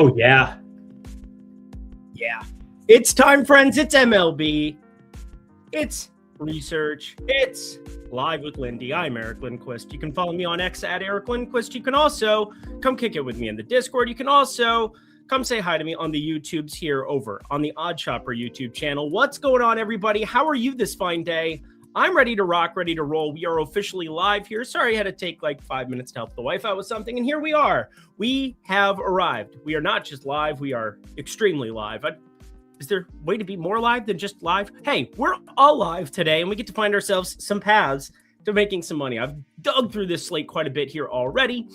Oh, yeah. Yeah. It's time, friends. It's MLB. It's research. It's Live with Lindy. I'm Eric Lindquist. You can follow me on X at Eric Lindquist. You can also come kick it with me in the Discord. You can also come say hi to me on the YouTubes here over on the Odd Shopper YouTube channel. What's going on, everybody? How are you this fine day? I'm ready to rock, ready to roll. We are officially live here. Sorry, I had to take like 5 minutes to help the wife out with something. And here we are. We have arrived. We are not just live. We are extremely live. Is there a way to be more live than just live? Hey, we're all live today, and we get to find ourselves some paths to making some money. I've dug through this slate quite a bit here already.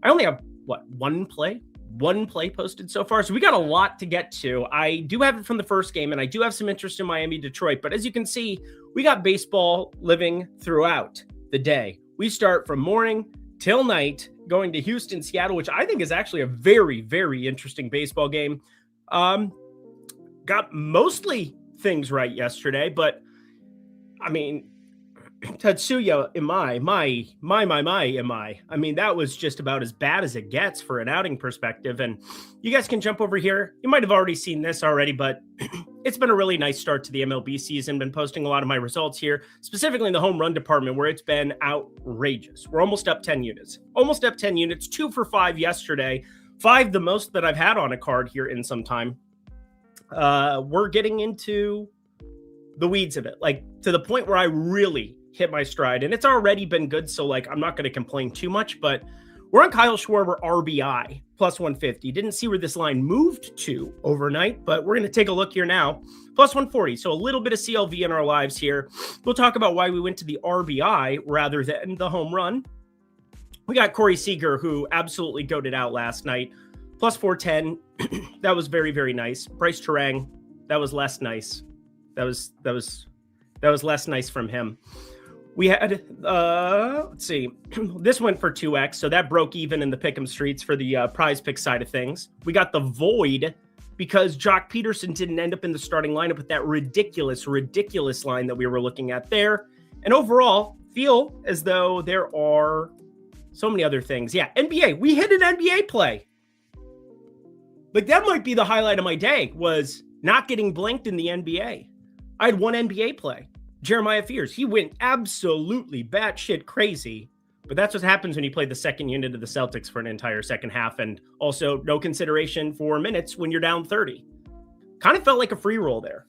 I only have, one play posted so far. So we got a lot to get to. I do have it from the first game, and I do have some interest in Miami, Detroit. But as you can see, we got baseball living throughout the day. We start from morning till night, going to Houston, Seattle, which I think is actually a very, very interesting baseball game. Got mostly things right yesterday, but I mean, Tatsuya Imai. I mean, that was just about as bad as it gets for an outing perspective. And you guys can jump over here. You might have already seen this already, but it's been a really nice start to the MLB season. Been posting a lot of my results here, specifically in the home run department, where it's been outrageous. We're almost up 10 units. 2 for 5 yesterday. 5 the most that I've had on a card here in some time. We're getting into the weeds of it, like to the point where I really hit my stride, and it's already been good. So like, I'm not going to complain too much, but we're on Kyle Schwarber RBI plus 150. Didn't see where this line moved to overnight, but we're going to take a look here now. Plus 140. So a little bit of CLV in our lives here. We'll talk about why we went to the RBI rather than the home run. We got Corey Seager, who absolutely goated out last night. Plus 410. That was very, very nice. Bryce Terang, that was less nice. That was less nice from him. We had, let's see, this went for 2x, so that broke even in the pick'em streets for the prize pick side of things. We got the void because Jock Peterson didn't end up in the starting lineup with that ridiculous line that we were looking at there. And overall, feel as though there are so many other things. Yeah, NBA, we hit an NBA play. Like, that might be the highlight of my day, was not getting blinked in the NBA. I had one NBA play. Jeremiah Fears. He went absolutely batshit crazy. But that's what happens when you play the second unit of the Celtics for an entire second half, and also no consideration for minutes when you're down 30. Kind of felt like a free roll there.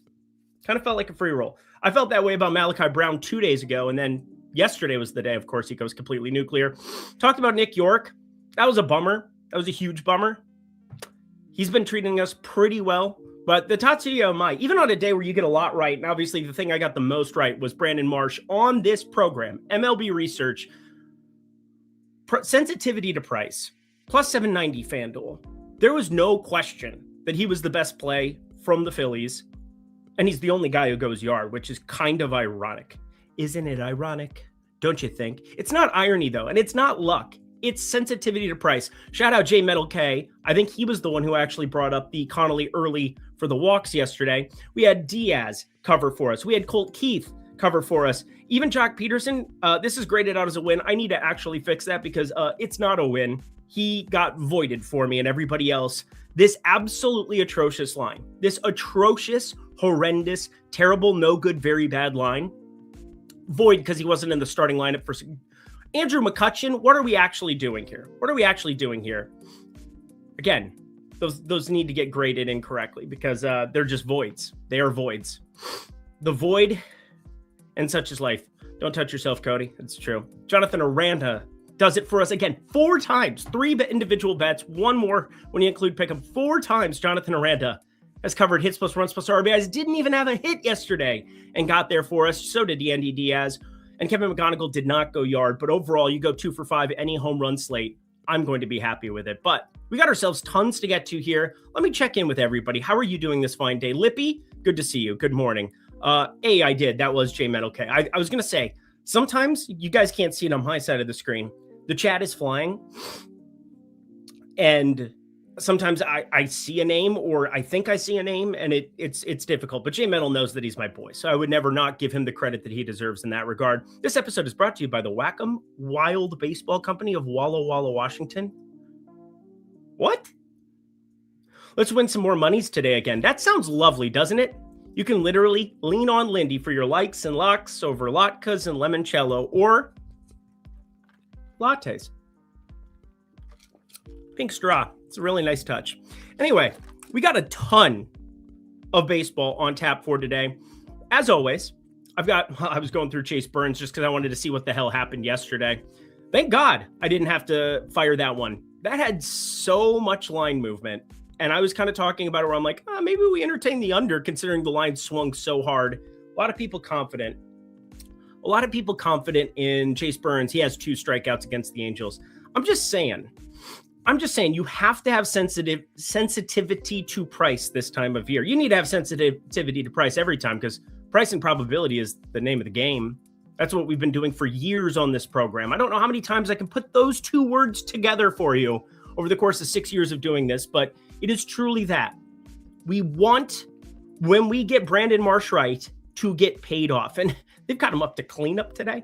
I felt that way about Malachi Brown 2 days ago, and then yesterday was the day, of course, he goes completely nuclear. Talked about Nick York. That was a bummer. That was a huge bummer. He's been treating us pretty well. But the Tatsuya Imai, even on a day where you get a lot right, and obviously the thing I got the most right was Brandon Marsh on this program, MLB Research, sensitivity to price, plus 790 FanDuel. There was no question that he was the best play from the Phillies, and he's the only guy who goes yard, which is kind of ironic. Isn't it ironic? Don't you think? It's not irony, though, and it's not luck. It's sensitivity to price. Shout out J Metal K. I think he was the one who actually brought up the Connolly early for the walks yesterday. We had Diaz cover for us. We had Colt Keith cover for us. Even Jock Peterson, this is graded out as a win. I need to actually fix that because it's not a win. He got voided for me and everybody else. This absolutely atrocious line. This atrocious, horrendous, terrible, no good, very bad line. Void because he wasn't in the starting lineup for... Andrew McCutcheon, what are we actually doing here? Again, those need to get graded incorrectly because they're just voids. They are voids. The void and such is life. Don't touch yourself, Cody. It's true. Jonathan Aranda does it for us again 4 times. 3 individual bets, 1 more when you include pick'em. 4 times Jonathan Aranda has covered hits plus runs plus RBIs. Didn't even have a hit yesterday and got there for us. So did Yandy Diaz. And Kevin McGonigal did not go yard, but overall, you go 2 for 5, any home run slate, I'm going to be happy with it. But we got ourselves tons to get to here. Let me check in with everybody. How are you doing this fine day? Lippy, good to see you. Good morning. I did. That was J Metal K. I was going to say, sometimes you guys can't see it on my side of the screen. The chat is flying, and sometimes I see a name, or I think I see a name, and it's difficult. But J Metal knows that he's my boy, so I would never not give him the credit that he deserves in that regard. This episode is brought to you by the Wacom Wild Baseball Company of Walla Walla, Washington. What? Let's win some more monies today again. That sounds lovely, doesn't it? You can literally lean on Lindy for your likes and locks over latkes and limoncello or lattes. Pink straw. It's a really nice touch. Anyway, we got a ton of baseball on tap for today. As always, I was going through Chase Burns just because I wanted to see what the hell happened yesterday. Thank God I didn't have to fire that one. That had so much line movement. And I was kind of talking about it where I'm like, maybe we entertain the under considering the line swung so hard. A lot of people confident in Chase Burns. He has 2 strikeouts against the Angels. I'm just saying you have to have sensitivity to price this time of year. You need to have sensitivity to price every time because price and probability is the name of the game. That's what we've been doing for years on this program. I don't know how many times I can put those 2 words together for you over the course of 6 years of doing this, but it is truly that. We want, when we get Brandon Marsh right, to get paid off. And they've got him up to cleanup today.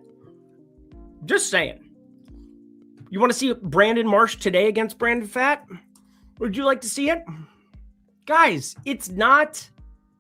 Just saying. You want to see Brandon Marsh today against Brandon Pfaadt? Would you like to see it? Guys, it's not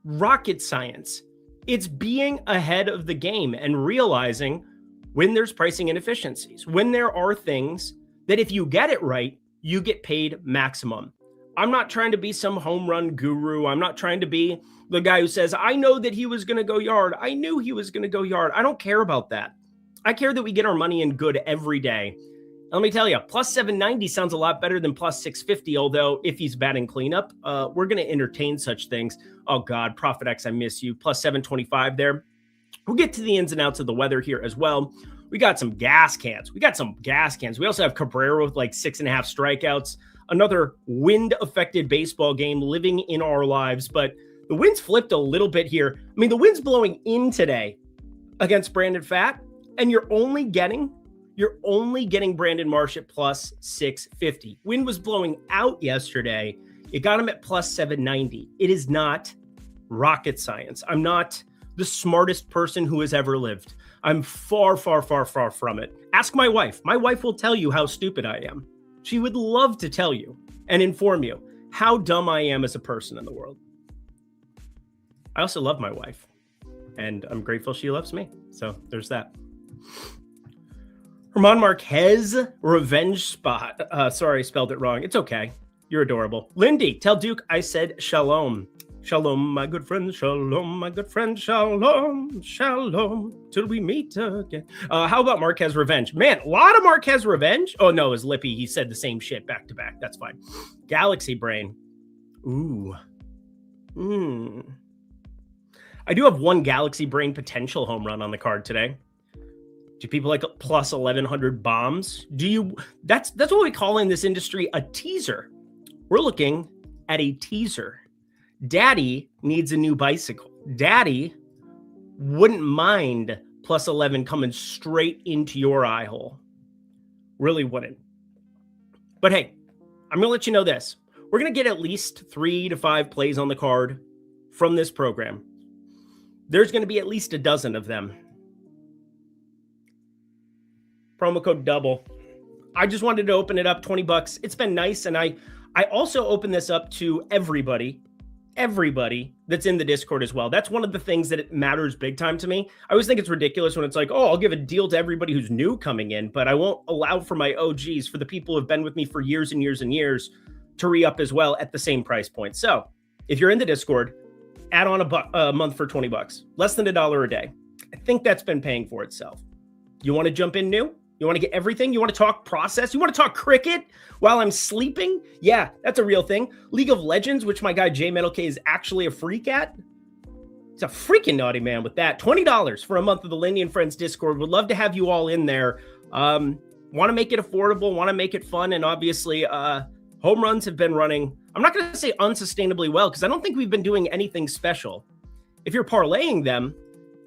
rocket science. It's being ahead of the game and realizing when there's pricing inefficiencies, when there are things that if you get it right, you get paid maximum. I'm not trying to be some home run guru. I'm not trying to be the guy who says, I know that he was going to go yard. I knew he was going to go yard. I don't care about that. I care that we get our money in good every day. And let me tell you, plus 790 sounds a lot better than plus 650. Although if he's batting cleanup, we're going to entertain such things. Oh God, Prophet X, I miss you. Plus 725 there. We'll get to the ins and outs of the weather here as well. We got some gas cans. We also have Cabrera with like 6.5 strikeouts. Another wind-affected baseball game living in our lives, but the wind's flipped a little bit here. I mean, the wind's blowing in today against Brandon Pfaadt, and you're only getting Brandon Marsh at plus 650. Wind was blowing out yesterday. You got him at plus 790. It is not rocket science. I'm not the smartest person who has ever lived. I'm far, far, far, far from it. Ask my wife. My wife will tell you how stupid I am. She would love to tell you and inform you how dumb I am as a person in the world. I also love my wife, and I'm grateful she loves me. So there's that. Herman Marquez, revenge spot. Sorry, I spelled it wrong. It's okay. You're adorable. Lindy, tell Duke I said shalom. Shalom, my good friend. Shalom, my good friend. Shalom, shalom, till we meet again. How about Marquez revenge? Man, a lot of Marquez revenge. Oh, no, it was Lippy. He said the same shit back to back. That's fine. Galaxy brain. Ooh. I do have one Galaxy brain potential home run on the card today. Do people like plus 1,100 bombs? That's what we call in this industry a teaser. We're looking at a teaser. Daddy needs a new bicycle. Daddy wouldn't mind plus 11 coming straight into your eye hole. Really wouldn't. But hey, I'm going to let you know this. We're going to get at least 3 to 5 plays on the card from this program. There's going to be at least a dozen of them. Promo code double. I just wanted to open it up, $20. It's been nice. And I also open this up to everybody that's in the Discord as well. That's one of the things that it matters big time to me. I always think it's ridiculous when it's like, oh, I'll give a deal to everybody who's new coming in, but I won't allow for my OGs, for the people who have been with me for years and years and years, to re-up as well at the same price point. So if you're in the Discord, add on a month for $20, less than $1 a day. I think that's been paying for itself. You want to jump in new? You want to get everything? You want to talk process? You want to talk cricket while I'm sleeping? Yeah, that's a real thing. League of Legends, which my guy J Metal K is actually a freak at. He's a freaking naughty man with that. $20 for a month of the Lindy and Friends Discord. Would love to have you all in there. Want to make it affordable, want to make it fun, and obviously home runs have been running. I'm not going to say unsustainably well because I don't think we've been doing anything special. If you're parlaying them,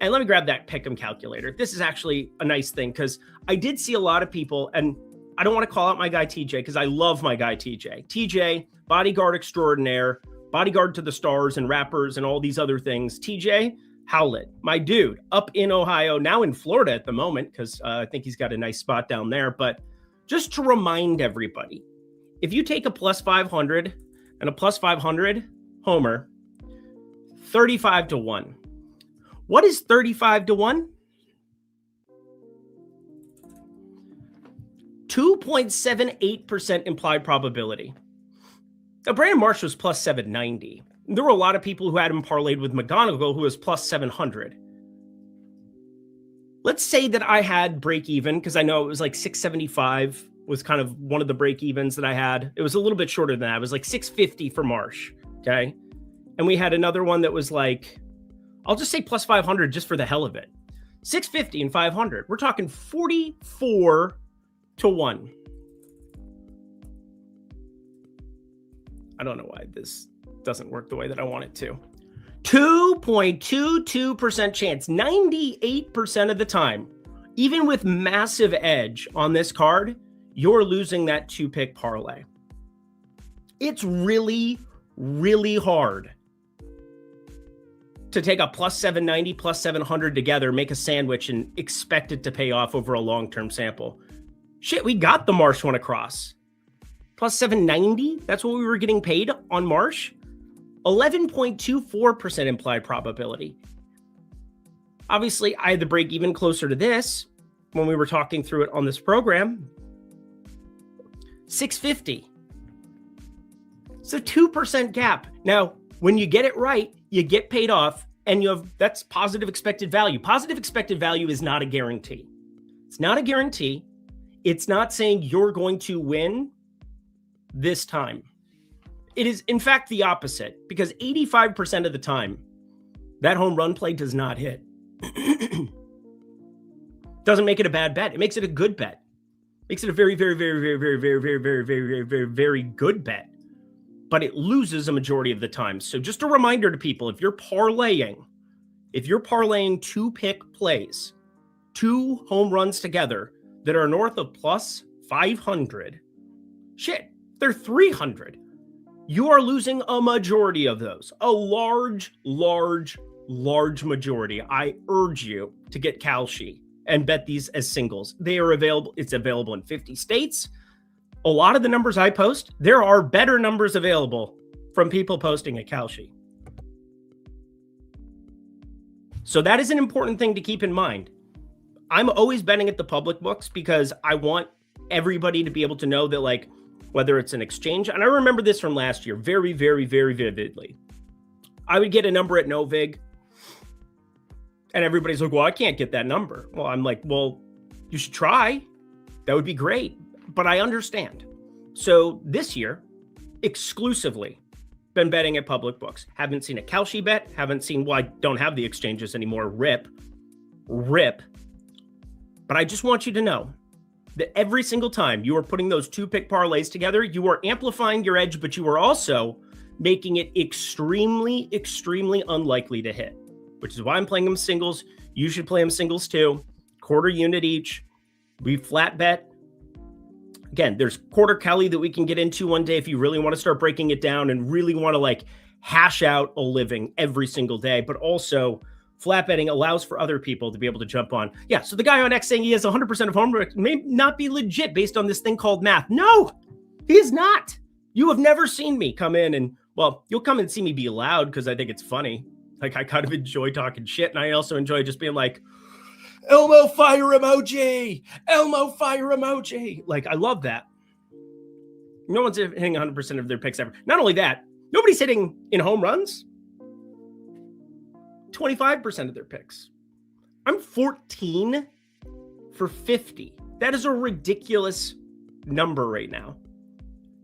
and let me grab that pick'em calculator. This is actually a nice thing because I did see a lot of people, and I don't want to call out my guy TJ because I love my guy TJ. TJ, bodyguard extraordinaire, bodyguard to the stars and rappers and all these other things. TJ Howlett, my dude, up in Ohio, now in Florida at the moment because I think he's got a nice spot down there. But just to remind everybody, if you take a plus 500, and and a plus 500 homer, 35-1. What is 35-1? 2.78% implied probability. Now, Brandon Marsh was plus 790. There were a lot of people who had him parlayed with McGonagall, who was plus 700. Let's say that I had break even, because I know it was like 675 was kind of one of the break evens that I had. It was a little bit shorter than that. It was like 650 for Marsh. Okay. And we had another one that was like, I'll just say plus 500 just for the hell of it. 650 and 500. We're talking 44-1. I don't know why this doesn't work the way that I want it to. 2.22% chance, 98% of the time, even with massive edge on this card, you're losing that 2-pick parlay. It's really, really hard to take a plus 790, plus 700 together, make a sandwich, and expect it to pay off over a long-term sample. Shit, we got the Marsh one across. Plus 790, that's what we were getting paid on Marsh. 11.24% implied probability. Obviously, I had the break even closer to this when we were talking through it on this program. 650. So 2% gap. Now, when you get it right, you get paid off, and that's positive expected value. Positive expected value is not a guarantee. It's not a guarantee. It's not saying you're going to win this time. It is, in fact, the opposite, because 85% of the time, that home run play does not hit. Doesn't make it a bad bet. It makes it a good bet. Makes it a very, very, very, very, very, very, very, very, very, very, very, very good bet. But it loses a majority of the time. So just a reminder to people, if you're parlaying 2-pick plays, 2 home runs together that are north of plus 500, shit, they're 300. You are losing a majority of those. A large, large, large majority. I urge you to get Kalshi and bet these as singles. They are available. It's available in 50 states. A lot of the numbers I post, there are better numbers available from people posting at Kalshi. So that is an important thing to keep in mind. I'm always betting at the public books because I want everybody to be able to know that, like, whether it's an exchange, and I remember this from last year very, very, very vividly. I would get a number at Novig, and everybody's like, well, I can't get that number. Well, I'm like, well, you should try. That would be great. But I understand. So this year, exclusively been betting at public books. Haven't seen a Kalshi bet. Haven't seen, well, I don't have the exchanges anymore. Rip. But I just want you to know that every single time you are putting those 2-pick parlays together, you are amplifying your edge, but you are also making it extremely, extremely unlikely to hit, which is why I'm playing them singles. You should play them singles too. Quarter unit each. We flat bet. Again, there's quarter Kelly that we can get into one day if you really want to start breaking it down and really want to like hash out a living every single day, but also flat betting allows for other people to be able to jump on. Yeah, so the guy on X saying he has 100% of home runs may not be legit based on this thing called math. No, he is not. You have never seen me come in and, well, you'll come and see me be loud because I think it's funny. Like, I kind of enjoy talking shit, and I also enjoy just being like, Elmo fire emoji! Elmo fire emoji! Like, I love that. No one's hitting 100% of their picks ever. Not only that, nobody's hitting in home runs 25% of their picks. I'm 14 for 50. That is a ridiculous number right now.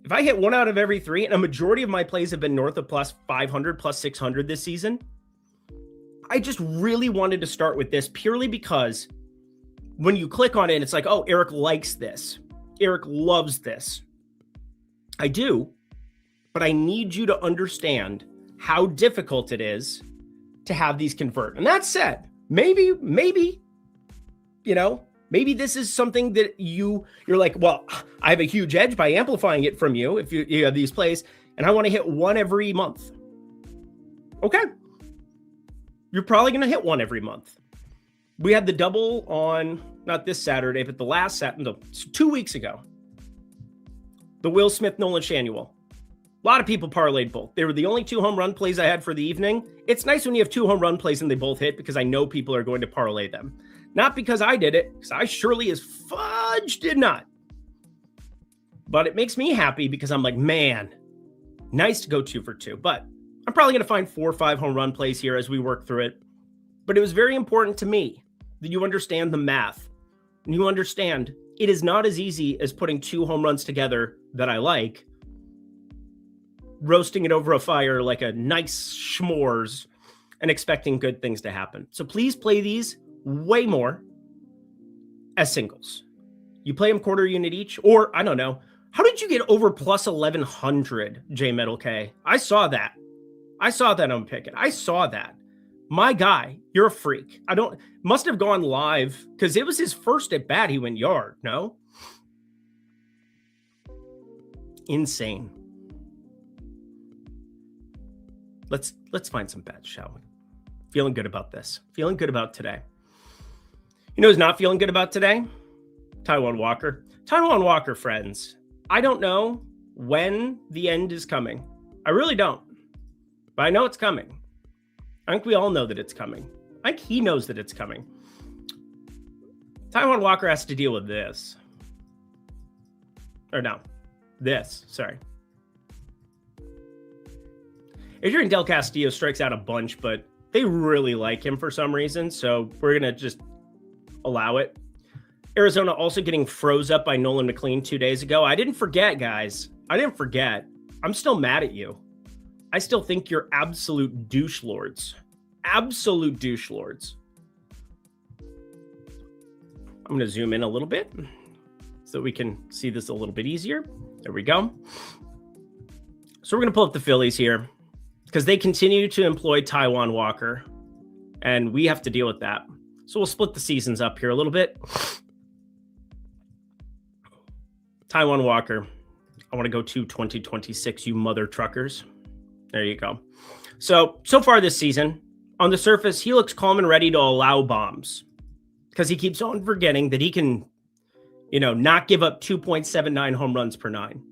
If I hit 1 out of every 3, and a majority of my plays have been north of plus 500, plus 600 this season, I just really wanted to start with this purely because when you click on it, it's like, oh, Eric likes this. Eric loves this. I do, but I need you to understand how difficult it is to have these convert. And that said, maybe, maybe this is something that you're like, well, I have a huge edge by amplifying it from you if you have these plays, and I want to hit 1 every month. Okay. You're probably going to hit 1 every month. We had the double on, not this Saturday, but the last Saturday, 2 weeks ago. The Will Smith, Nolan Shanuel. A lot of people parlayed both. They were the only 2 home run plays I had for the evening. It's nice when you have 2 home run plays and they both hit because I know people are going to parlay them. Not because I did it, because I surely as fudge did not. But it makes me happy because I'm like, man, nice to go 2 for 2. But I'm probably going to find 4 or 5 home run plays here as we work through it. But it was very important to me that you understand the math. And you understand it is not as easy as putting 2 home runs together that I like, roasting it over a fire like a nice s'mores, and expecting good things to happen. So please play these way more as singles. You play them quarter unit each, or I don't know. How did you get over plus 1100, J Metal K? I saw that. I saw that on Pickett. I saw that. My guy, you're a freak. Must have gone live because it was his first at bat. He went yard. No? Insane. Let's find some bets, shall we? Feeling good about this. Feeling good about today. You know who's not feeling good about today? Taijuan Walker. Taijuan Walker, friends. I don't know when the end is coming. I really don't. But I know it's coming. I think we all know that it's coming. I think he knows that it's coming. Taijuan Walker has to deal with this. Or no. This. Sorry. Adrian Del Castillo strikes out a bunch, but they really like him for some reason, so we're going to just allow it. Arizona also getting froze up by Nolan McLean 2 days ago. I didn't forget, guys. I didn't forget. I'm still mad at you. I still think you're absolute douche lords. Absolute douche lords. I'm going to zoom in a little bit so we can see this a little bit easier. There we go. So we're going to pull up the Phillies here because they continue to employ Taijuan Walker, and we have to deal with that. So we'll split the seasons up here a little bit. Taijuan Walker. I want to go to 2026, you mother truckers. There you go. So far this season, on the surface, he looks calm and ready to allow bombs because he keeps on forgetting that he can, not give up 2.79 home runs per 9.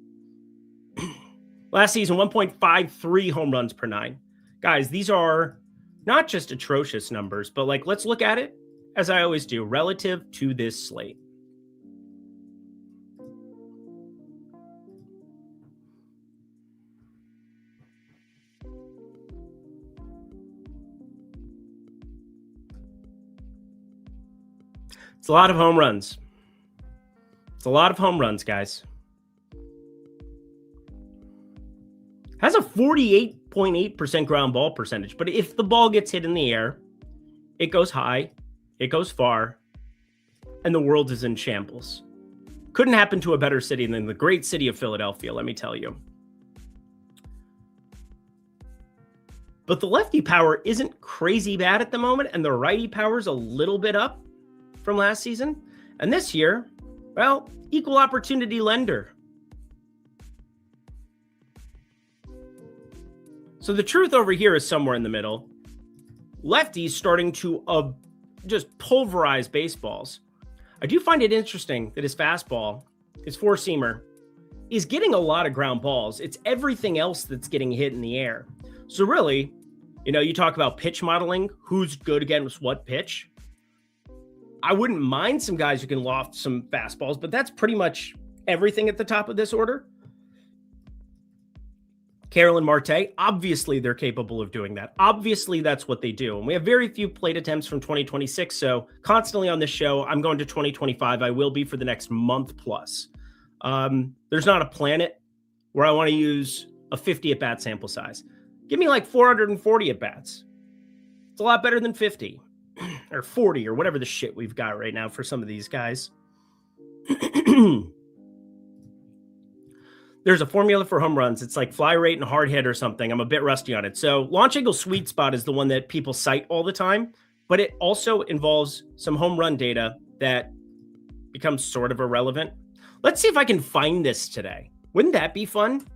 Last season, 1.53 home runs per 9. Guys, these are not just atrocious numbers, but let's look at it, as I always do, relative to this slate. It's a lot of home runs. It's a lot of home runs, guys. Has a 48.8% ground ball percentage, but if the ball gets hit in the air, it goes high, it goes far, and the world is in shambles. Couldn't happen to a better city than the great city of Philadelphia, let me tell you. But the lefty power isn't crazy bad at the moment, and the righty power's a little bit up from last season. And this year, well, equal opportunity lender. So the truth over here is somewhere in the middle. Lefties starting to just pulverize baseballs. I do find it interesting that his fastball, his four-seamer, is getting a lot of ground balls. It's everything else that's getting hit in the air. So really, you talk about pitch modeling, who's good against what pitch. I wouldn't mind some guys who can loft some fastballs, but that's pretty much everything at the top of this order. Carroll and Marte, obviously they're capable of doing that. Obviously that's what they do. And we have very few plate attempts from 2026. So constantly on this show, I'm going to 2025. I will be for the next month plus. There's not a planet where I want to use a 50 at-bat sample size. Give me 440 at-bats. It's a lot better than 50 or 40 or whatever the shit we've got right now for some of these guys. There's a formula for home runs. It's like fly rate and hard hit or something. I'm a bit rusty on it. So launch angle sweet spot is the one that people cite all the time, but it also involves some home run data that becomes sort of irrelevant. Let's see if I can find this today. Wouldn't that be fun?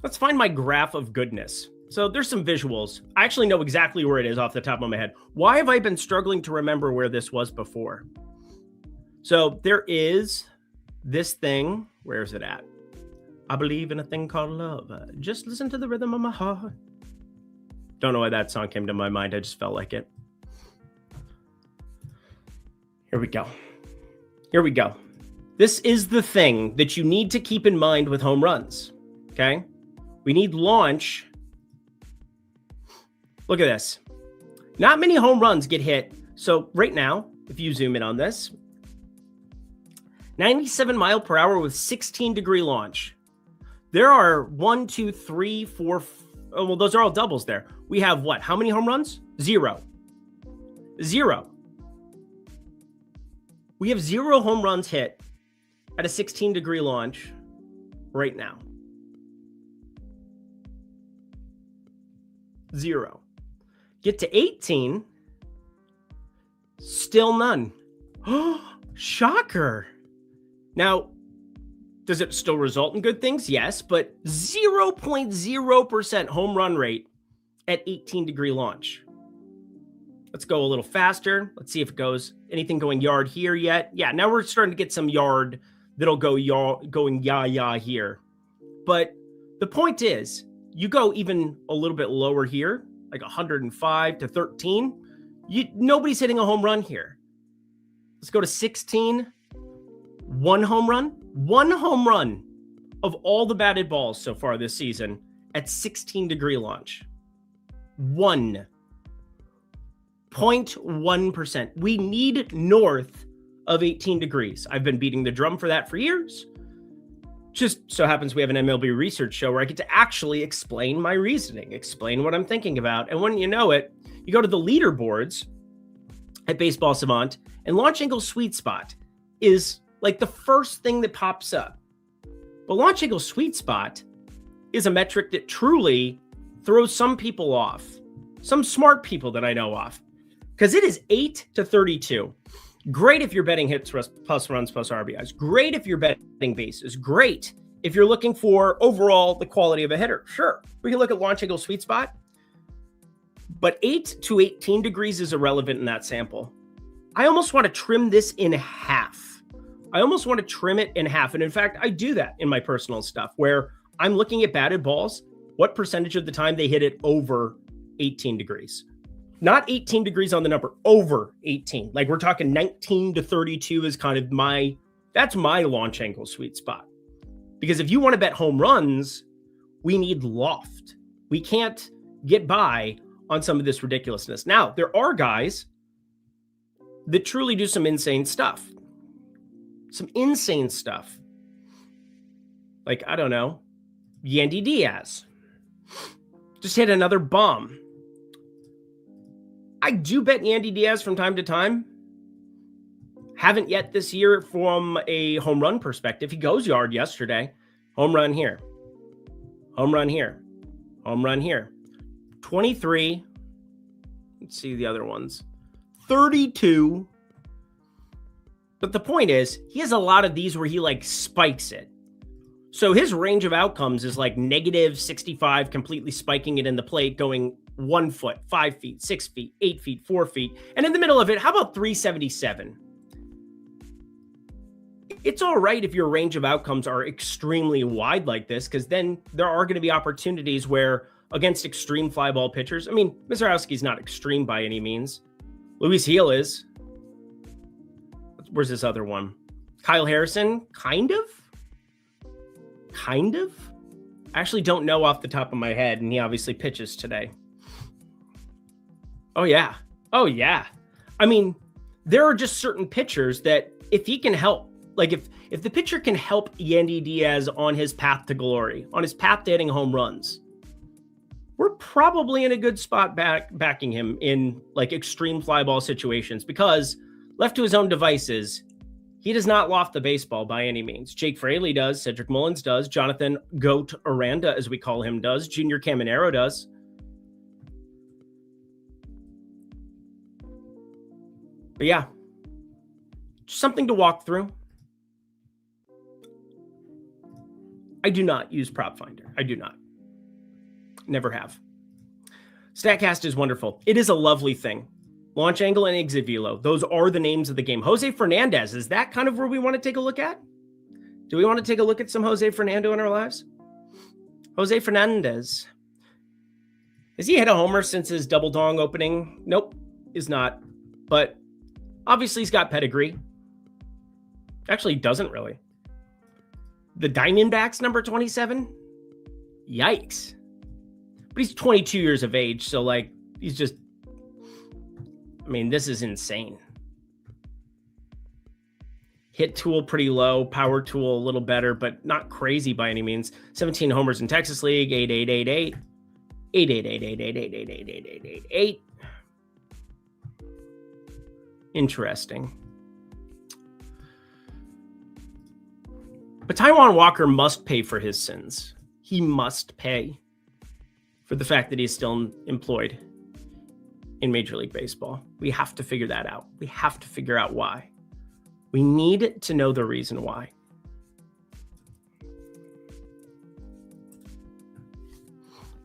Let's find my graph of goodness. So there's some visuals. I actually know exactly where it is off the top of my head. Why have I been struggling to remember where this was before? So there is this thing. Where is it at? I believe in a thing called love. Just listen to the rhythm of my heart. Don't know why that song came to my mind. I just felt like it. Here we go. Here we go. This is the thing that you need to keep in mind with home runs. Okay? We need launch. Look at this. Not many home runs get hit. So right now, if you zoom in on this, 97 mile per hour with 16-degree launch. There are 1, 2, 3, 4. Oh, well, those are all doubles there. We have what? How many home runs? 0. 0. We have 0 home runs hit at a 16-degree launch right now. 0. Get to 18. Still none. Oh, shocker. Now, does it still result in good things? Yes, but 0.0% home run rate at 18-degree launch. Let's go a little faster. Let's see if it goes anything going yard here yet. Yeah, now we're starting to get some yard that'll go going ya here. But the point is, you go even a little bit lower here, like 105 to 13. Nobody's hitting a home run here. Let's go to 16. 1 home run. 1 home run of all the batted balls so far this season at 16-degree launch. 1.1%. We need north of 18 degrees. I've been beating the drum for that for years. Just so happens we have an MLB research show where I get to actually explain my reasoning, explain what I'm thinking about. And when you know it, you go to the leaderboards at Baseball Savant, and launch angle sweet spot is like the first thing that pops up. But launch angle sweet spot is a metric that truly throws some people off, some smart people that I know off, because it is 8 to 32. Great if you're betting hits plus runs plus RBIs. Great if you're betting bases. Great if you're looking for overall the quality of a hitter. Sure, we can look at launch angle sweet spot, but 8 to 18 degrees is irrelevant in that sample. I almost want to trim this in half. I almost want to trim it in half. And in fact, I do that in my personal stuff where I'm looking at batted balls, what percentage of the time they hit it over 18 degrees. Not 18 degrees on the number, over 18. Like we're talking 19 to 32 is kind of that's my launch angle sweet spot. Because if you want to bet home runs, we need loft. We can't get by on some of this ridiculousness. Now, there are guys that truly do some insane stuff. Some insane stuff. Like, I don't know, Yandy Diaz. Just hit another bomb. I do bet Yandy Diaz from time to time. Haven't yet this year from a home run perspective. He goes yard yesterday. Home run here. Home run here. Home run here. 23. Let's see the other ones. 32. But the point is, he has a lot of these where he like spikes it. So his range of outcomes is like negative 65, completely spiking it in the plate, going 1 foot, 5 feet, 6 feet, 8 feet, 4 feet. And in the middle of it, how about 377? It's all right if your range of outcomes are extremely wide like this, because then there are going to be opportunities where against extreme fly ball pitchers, I mean, Mizarowski's not extreme by any means. Luis Heel is. Where's this other one? Kyle Harrison, kind of. I actually don't know off the top of my head, and he obviously pitches today. Oh, yeah. I mean, there are just certain pitchers that if he can help, like if the pitcher can help Yandy Diaz on his path to glory, on his path to hitting home runs, we're probably in a good spot backing him in like extreme fly ball situations, because left to his own devices, he does not loft the baseball by any means. Jake Fraley does. Cedric Mullins does. Jonathan Goat Aranda, as we call him, does. Junior Caminero does. But yeah, just something to walk through. I do not use Prop Finder. I do not. Never have. StatCast is wonderful. It is a lovely thing. Launch angle and exit velo. Those are the names of the game. Jose Fernandez, is that kind of where we want to take a look at? Do we want to take a look at some Jose Fernando in our lives? Jose Fernandez. Has he hit a homer since his double dong opening? Nope, is not. But obviously he's got pedigree. Actually, he doesn't really. The Diamondbacks, number 27? Yikes. But he's 22 years of age, so like, he's just, I mean, this is insane. Hit tool pretty low, power tool a little better, but not crazy by any means. 17 homers in Texas League, 8-8-8-8. 8-8-8-8-8-8-8-8-8-8-8. Interesting. But Taijuan Walker must pay for his sins. He must pay for the fact that he's still employed in Major League Baseball. We have to figure that out. We have to figure out why. We need to know the reason why.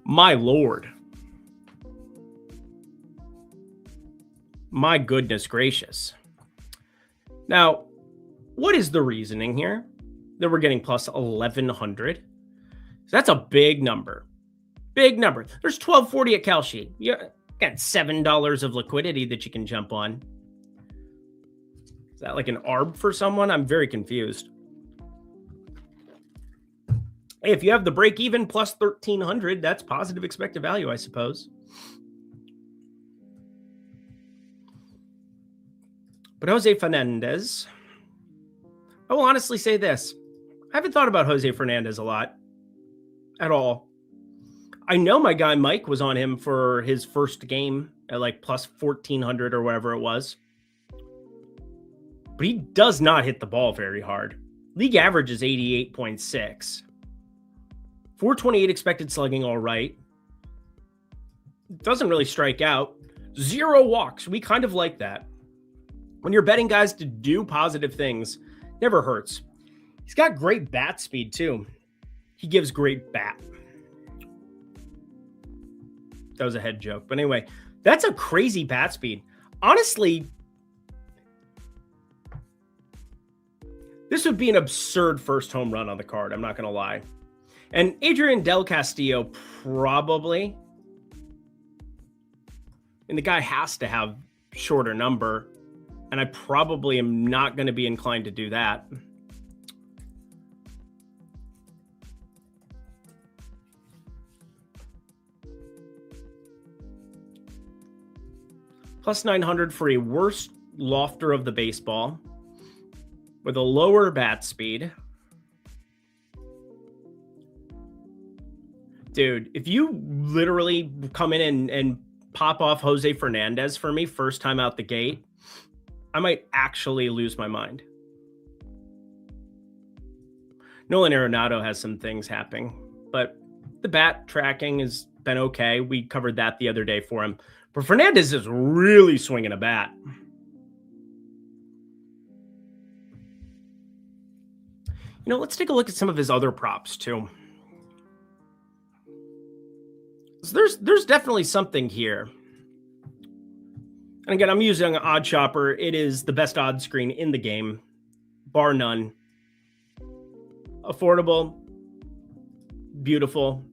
My Lord. My goodness gracious. Now, what is the reasoning here that we're getting plus 1,100? That's a big number. Big number. There's 1,240 at Kalshi. You got $7 of liquidity that you can jump on. Is that like an ARB for someone? I'm very confused. Hey, if you have the break even plus 1,300, that's positive expected value, I suppose. But Jose Fernandez, I will honestly say this. I haven't thought about Jose Fernandez a lot at all. I know my guy Mike was on him for his first game at like plus 1,400 or whatever it was. But he does not hit the ball very hard. League average is 88.6. 428 expected slugging, all right. Doesn't really strike out. 0 walks. We kind of like that. When you're betting guys to do positive things, never hurts. He's got great bat speed, too. He gives great bat. That was a head joke. But anyway, that's a crazy bat speed. Honestly, this would be an absurd first home run on the card. I'm not going to lie. And Adrian Del Castillo probably. And the guy has to have shorter number. And I probably am not going to be inclined to do that. Plus 900 for a worse lofter of the baseball with a lower bat speed. Dude, if you literally come in and pop off Jose Fernandez for me first time out the gate, I might actually lose my mind. Nolan Arenado has some things happening, but the bat tracking has been okay. We covered that the other day for him. But Fernandez is really swinging a bat. You know, let's take a look at some of his other props too. So there's definitely something here. And again, I'm using Odd Chopper. It is the best odds screen in the game, bar none. Affordable, beautiful.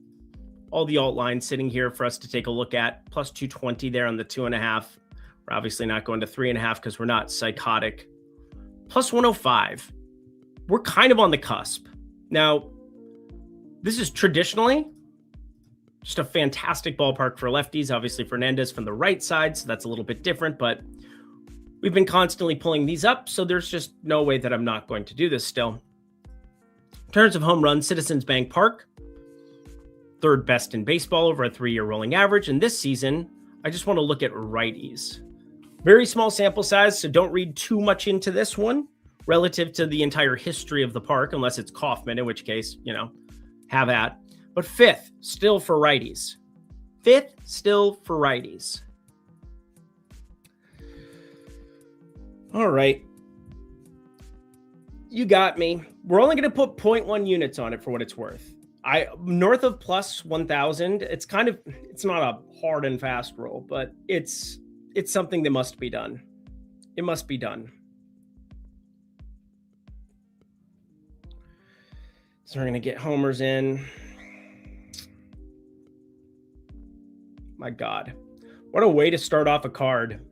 All the alt lines sitting here for us to take a look at. Plus 220 there on the 2.5. We're obviously not going to 3.5 because we're not psychotic. Plus 105. We're kind of on the cusp. Now, this is traditionally just a fantastic ballpark for lefties. Obviously, Fernandez from the right side, so that's a little bit different, but we've been constantly pulling these up, so there's just no way that I'm not going to do this still. In terms of home runs, Citizens Bank Park, third best in baseball over a 3-year rolling average. And this season, I just want to look at righties. Very small sample size, so don't read too much into this one relative to the entire history of the park, unless it's Kaufman, in which case, you know, have at. But 5th, still for righties. 5th, still for righties. All right. You got me. We're only going to put 0.1 units on it for what it's worth. North of plus 1,000, it's not a hard and fast roll, but it's something that must be done. It must be done. So we're going to get homers in. My God. What a way to start off a card.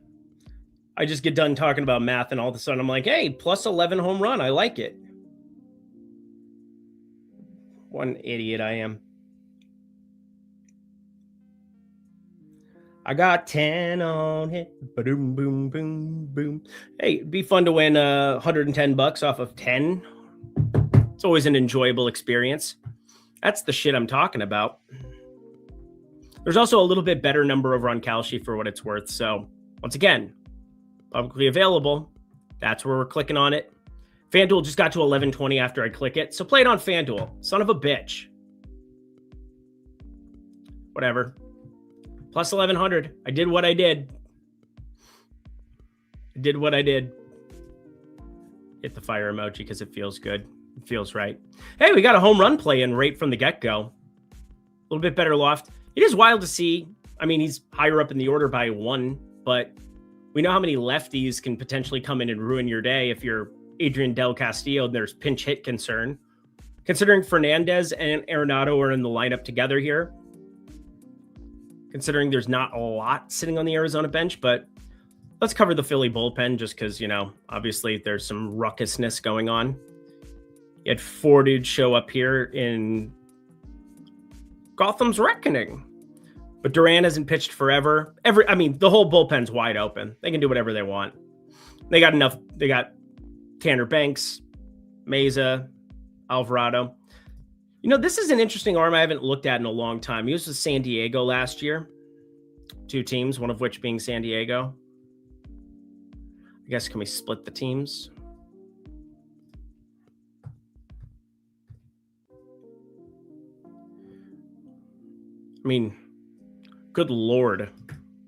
I just get done talking about math and all of a sudden I'm like, hey, plus 11 home run. I like it. What an idiot I am. I got 10 on it. Boom, boom, boom, boom. Hey, it'd be fun to win $110 off of 10. It's always an enjoyable experience. That's the shit I'm talking about. There's also a little bit better number over on Kalshi for what it's worth. So once again, publicly available. That's where we're clicking on it. FanDuel just got to 1120 after I click it. So play it on FanDuel. Son of a bitch. Whatever. Plus 1100. I did what I did. Hit the fire emoji because it feels good. It feels right. Hey, we got a home run play in right from the get-go. A little bit better loft. It is wild to see. I mean, he's higher up in the order by 1, but we know how many lefties can potentially come in and ruin your day if you're Adrian Del Castillo and there's pinch hit concern. Considering Fernandez and Arenado are in the lineup together here, considering there's not a lot sitting on the Arizona bench, but let's cover the Philly bullpen just because, you know, obviously there's some ruckusness going on. You had 4 dudes show up here in Gotham's Reckoning. But Duran hasn't pitched forever. The whole bullpen's wide open. They can do whatever they want. They got enough. They got Tanner Banks, Meza, Alvarado. You know, this is an interesting arm I haven't looked at in a long time. He was with San Diego last year. 2 teams, one of which being San Diego. I guess, can we split the teams? I mean, good Lord.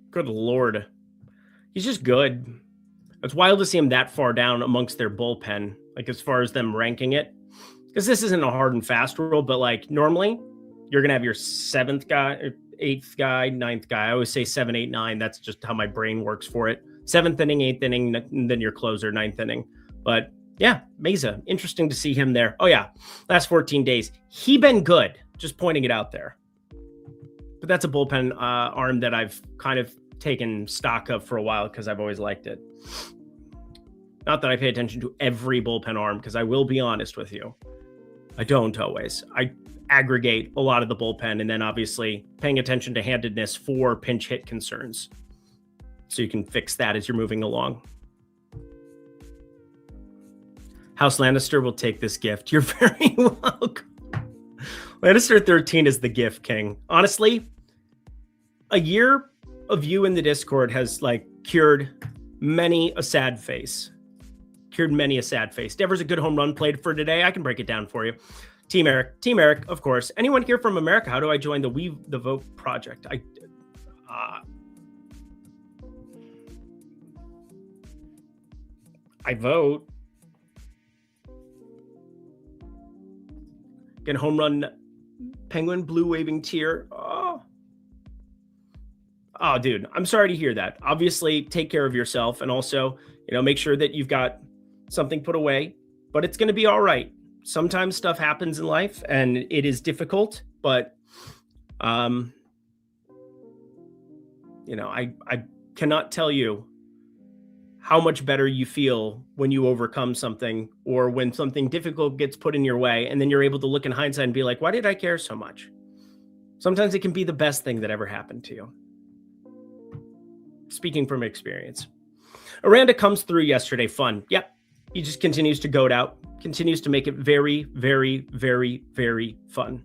Good Lord. He's just good. It's wild to see him that far down amongst their bullpen, like as far as them ranking it. Because this isn't a hard and fast rule, but like normally you're going to have your 7th guy, 8th guy, 9th guy. I always say 7, 8, 9. That's just how my brain works for it. 7th inning, 8th inning, and then your closer, 9th inning. But yeah, Meza, interesting to see him there. Oh yeah, last 14 days. He been good, just pointing it out there. But that's a bullpen arm that I've kind of taken stock of for a while because I've always liked it. Not that I pay attention to every bullpen arm, because I will be honest with you. I don't always. I aggregate a lot of the bullpen and then obviously paying attention to handedness for pinch hit concerns. So you can fix that as you're moving along. House Lannister will take this gift. You're very welcome. Lannister 13 is the gift king. Honestly, a year of you in the Discord has like cured many a sad face. Devers a good home run played for today. I can break it down for you. Team Eric, of course. Anyone here from America? How do I join the Vote project? I vote. Get home run penguin blue waving tear. Oh, dude, I'm sorry to hear that. Obviously, take care of yourself and also, make sure that you've got something put away, but it's going to be all right. Sometimes stuff happens in life and it is difficult, but, I cannot tell you how much better you feel when you overcome something or when something difficult gets put in your way. And then you're able to look in hindsight and be like, why did I care so much? Sometimes it can be the best thing that ever happened to you. Speaking from experience. Aranda comes through yesterday. Fun. Yep. He just continues to goat out, continues to make it very, very, very, very fun.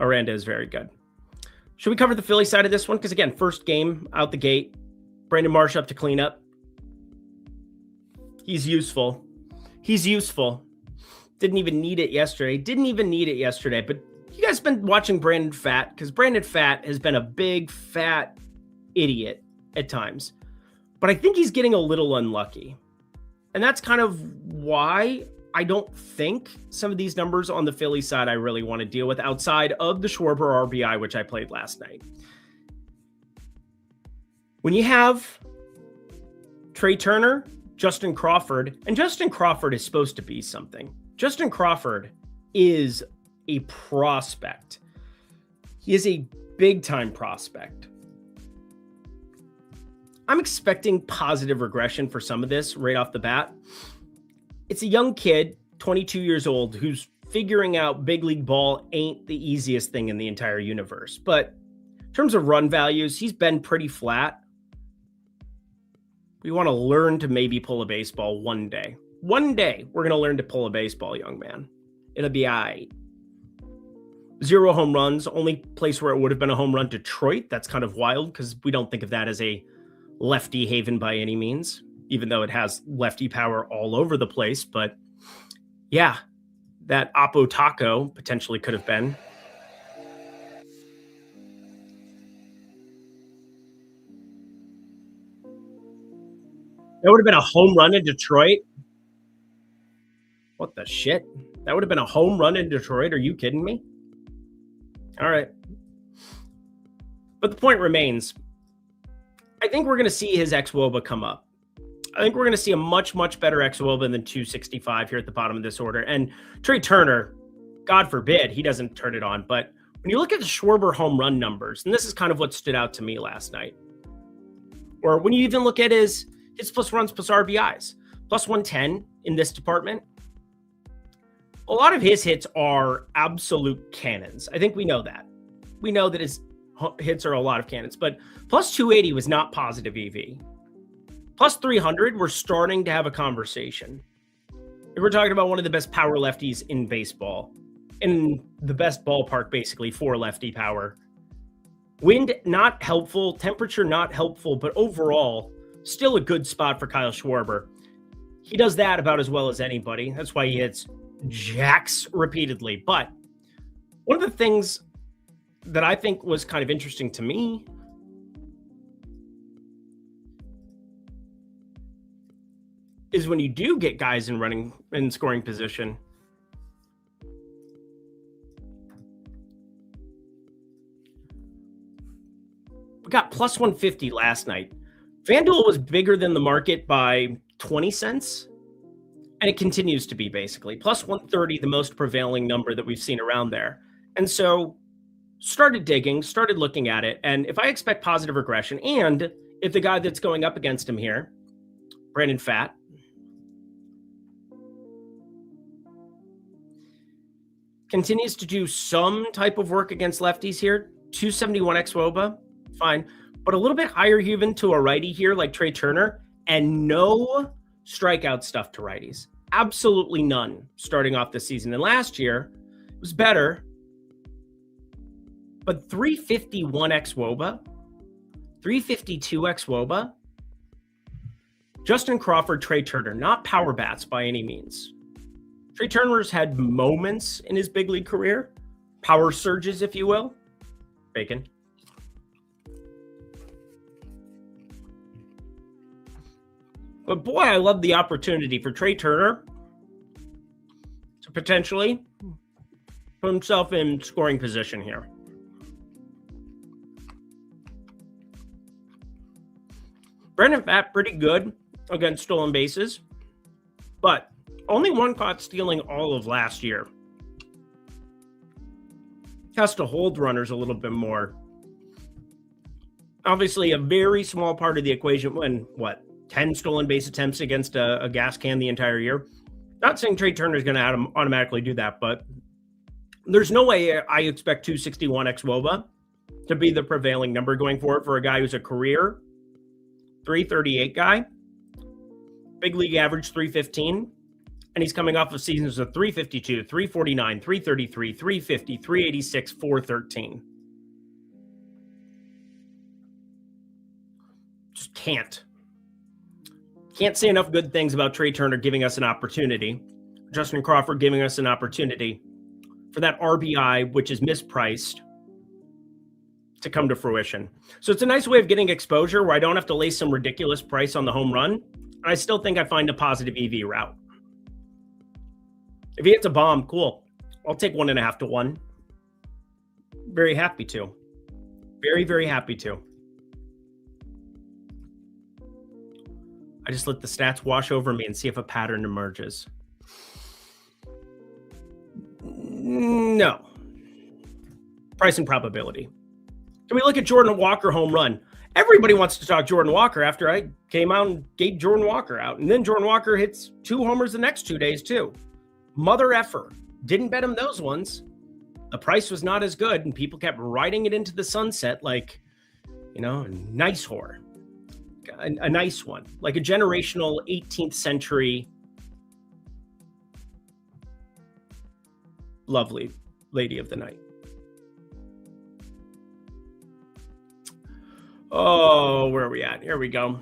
Aranda is very good. Should we cover the Philly side of this one? Because again, first game out the gate, Brandon Marsh up to clean up. He's useful. Didn't even need it yesterday. But you guys been watching Brandon Pfaadt, because Brandon Pfaadt has been a big fat idiot at times. But I think he's getting a little unlucky. And that's kind of why I don't think some of these numbers on the Philly side I really want to deal with outside of the Schwarber RBI, which I played last night. When you have Trey Turner Justin Crawford, and Justin Crawford is supposed to be something. Justin Crawford is a prospect. He is a big-time prospect. I'm expecting positive regression for some of this right off the bat. It's a young kid, 22 years old, who's figuring out big league ball ain't the easiest thing in the entire universe. But in terms of run values, he's been pretty flat. We want to learn to maybe pull a baseball one day. One day, we're going to learn to pull a baseball, young man. It'll be all right. 0 home runs, only place where it would have been a home run, Detroit. That's kind of wild because we don't think of that as a lefty haven by any means, even though it has lefty power all over the place. But yeah, that Oppo Taco potentially could have been. That would have been a home run in Detroit. What the shit? That would have been a home run in Detroit. Are you kidding me? All right. But the point remains, I think we're going to see his xWOBA come up. I think we're going to see a much, much better xWOBA than 265 here at the bottom of this order. And Trey Turner, God forbid, he doesn't turn it on. But when you look at the Schwarber home run numbers, and this is kind of what stood out to me last night, or when you even look at his plus runs plus RBIs, plus 110 in this department, a lot of his hits are absolute cannons. I think we know that. We know that his hits are a lot of cannons, but plus 280 was not positive EV. Plus 300, we're starting to have a conversation. We're talking about one of the best power lefties in baseball, in the best ballpark, basically, for lefty power. Wind, not helpful. Temperature, not helpful, but overall, still a good spot for Kyle Schwarber. He does that about as well as anybody. That's why he hits jacks repeatedly. But one of the things that I think was kind of interesting to me is when you do get guys in running and scoring position, we got plus 150 last night. FanDuel was bigger than the market by 20 cents, and it continues to be basically. Plus 130, the most prevailing number that we've seen around there. And so started digging, started looking at it, and if I expect positive regression, and if the guy that's going up against him here, Brandon Pfaadt, continues to do some type of work against lefties here, 271 xWOBA, fine, but a little bit higher even to a righty here like Trey Turner, and no strikeout stuff to righties. Absolutely none starting off the season. And last year it was better, but 351 xWOBA, 352 xWOBA, Justin Crawford, Trey Turner, not power bats by any means. Trey Turner's had moments in his big league career, power surges, if you will. Bacon. But boy, I love the opportunity for Trey Turner to potentially put himself in scoring position here. Brandon Pfaadt, pretty good against stolen bases, but only one caught stealing all of last year. Has to hold runners a little bit more. Obviously, a very small part of the equation when, 10 stolen base attempts against a gas can the entire year. Not saying Trey Turner is going to automatically do that, but there's no way I expect 261 xWOBA to be the prevailing number going forward for a guy who's a career 338 guy. Big league average 315. And he's coming off of seasons of 352, 349, 333, 350, 386, 413. Just can't say enough good things about Trey Turner giving us an opportunity. Justin Crawford giving us an opportunity for that RBI, which is mispriced, to come to fruition. So it's a nice way of getting exposure where I don't have to lay some ridiculous price on the home run. And I still think I find a positive EV route. If he hits a bomb, cool. I'll take 1.5 to 1. Very happy to. Very, very happy to. I just let the stats wash over me and see if a pattern emerges. No. Price and probability. Can we look at Jordan Walker home run? Everybody wants to talk Jordan Walker after I came out and gave Jordan Walker out. And then Jordan Walker hits 2 homers the next 2 days too. Mother effer. Didn't bet him those ones. The price was not as good and people kept riding it into the sunset like, a nice whore. A nice one. Like a generational 18th century lovely lady of the night. Oh, where are we at? Here we go.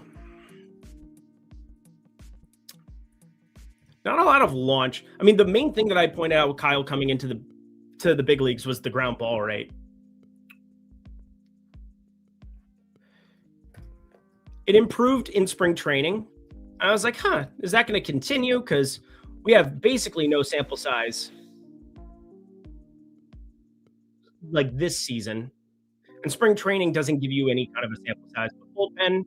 Not a lot of launch. I mean, the main thing that I pointed out with Kyle coming into the big leagues was the ground ball rate. It improved in spring training. I was like, is that going to continue? Because we have basically no sample size like this season. And spring training doesn't give you any kind of a sample size. But Bullpen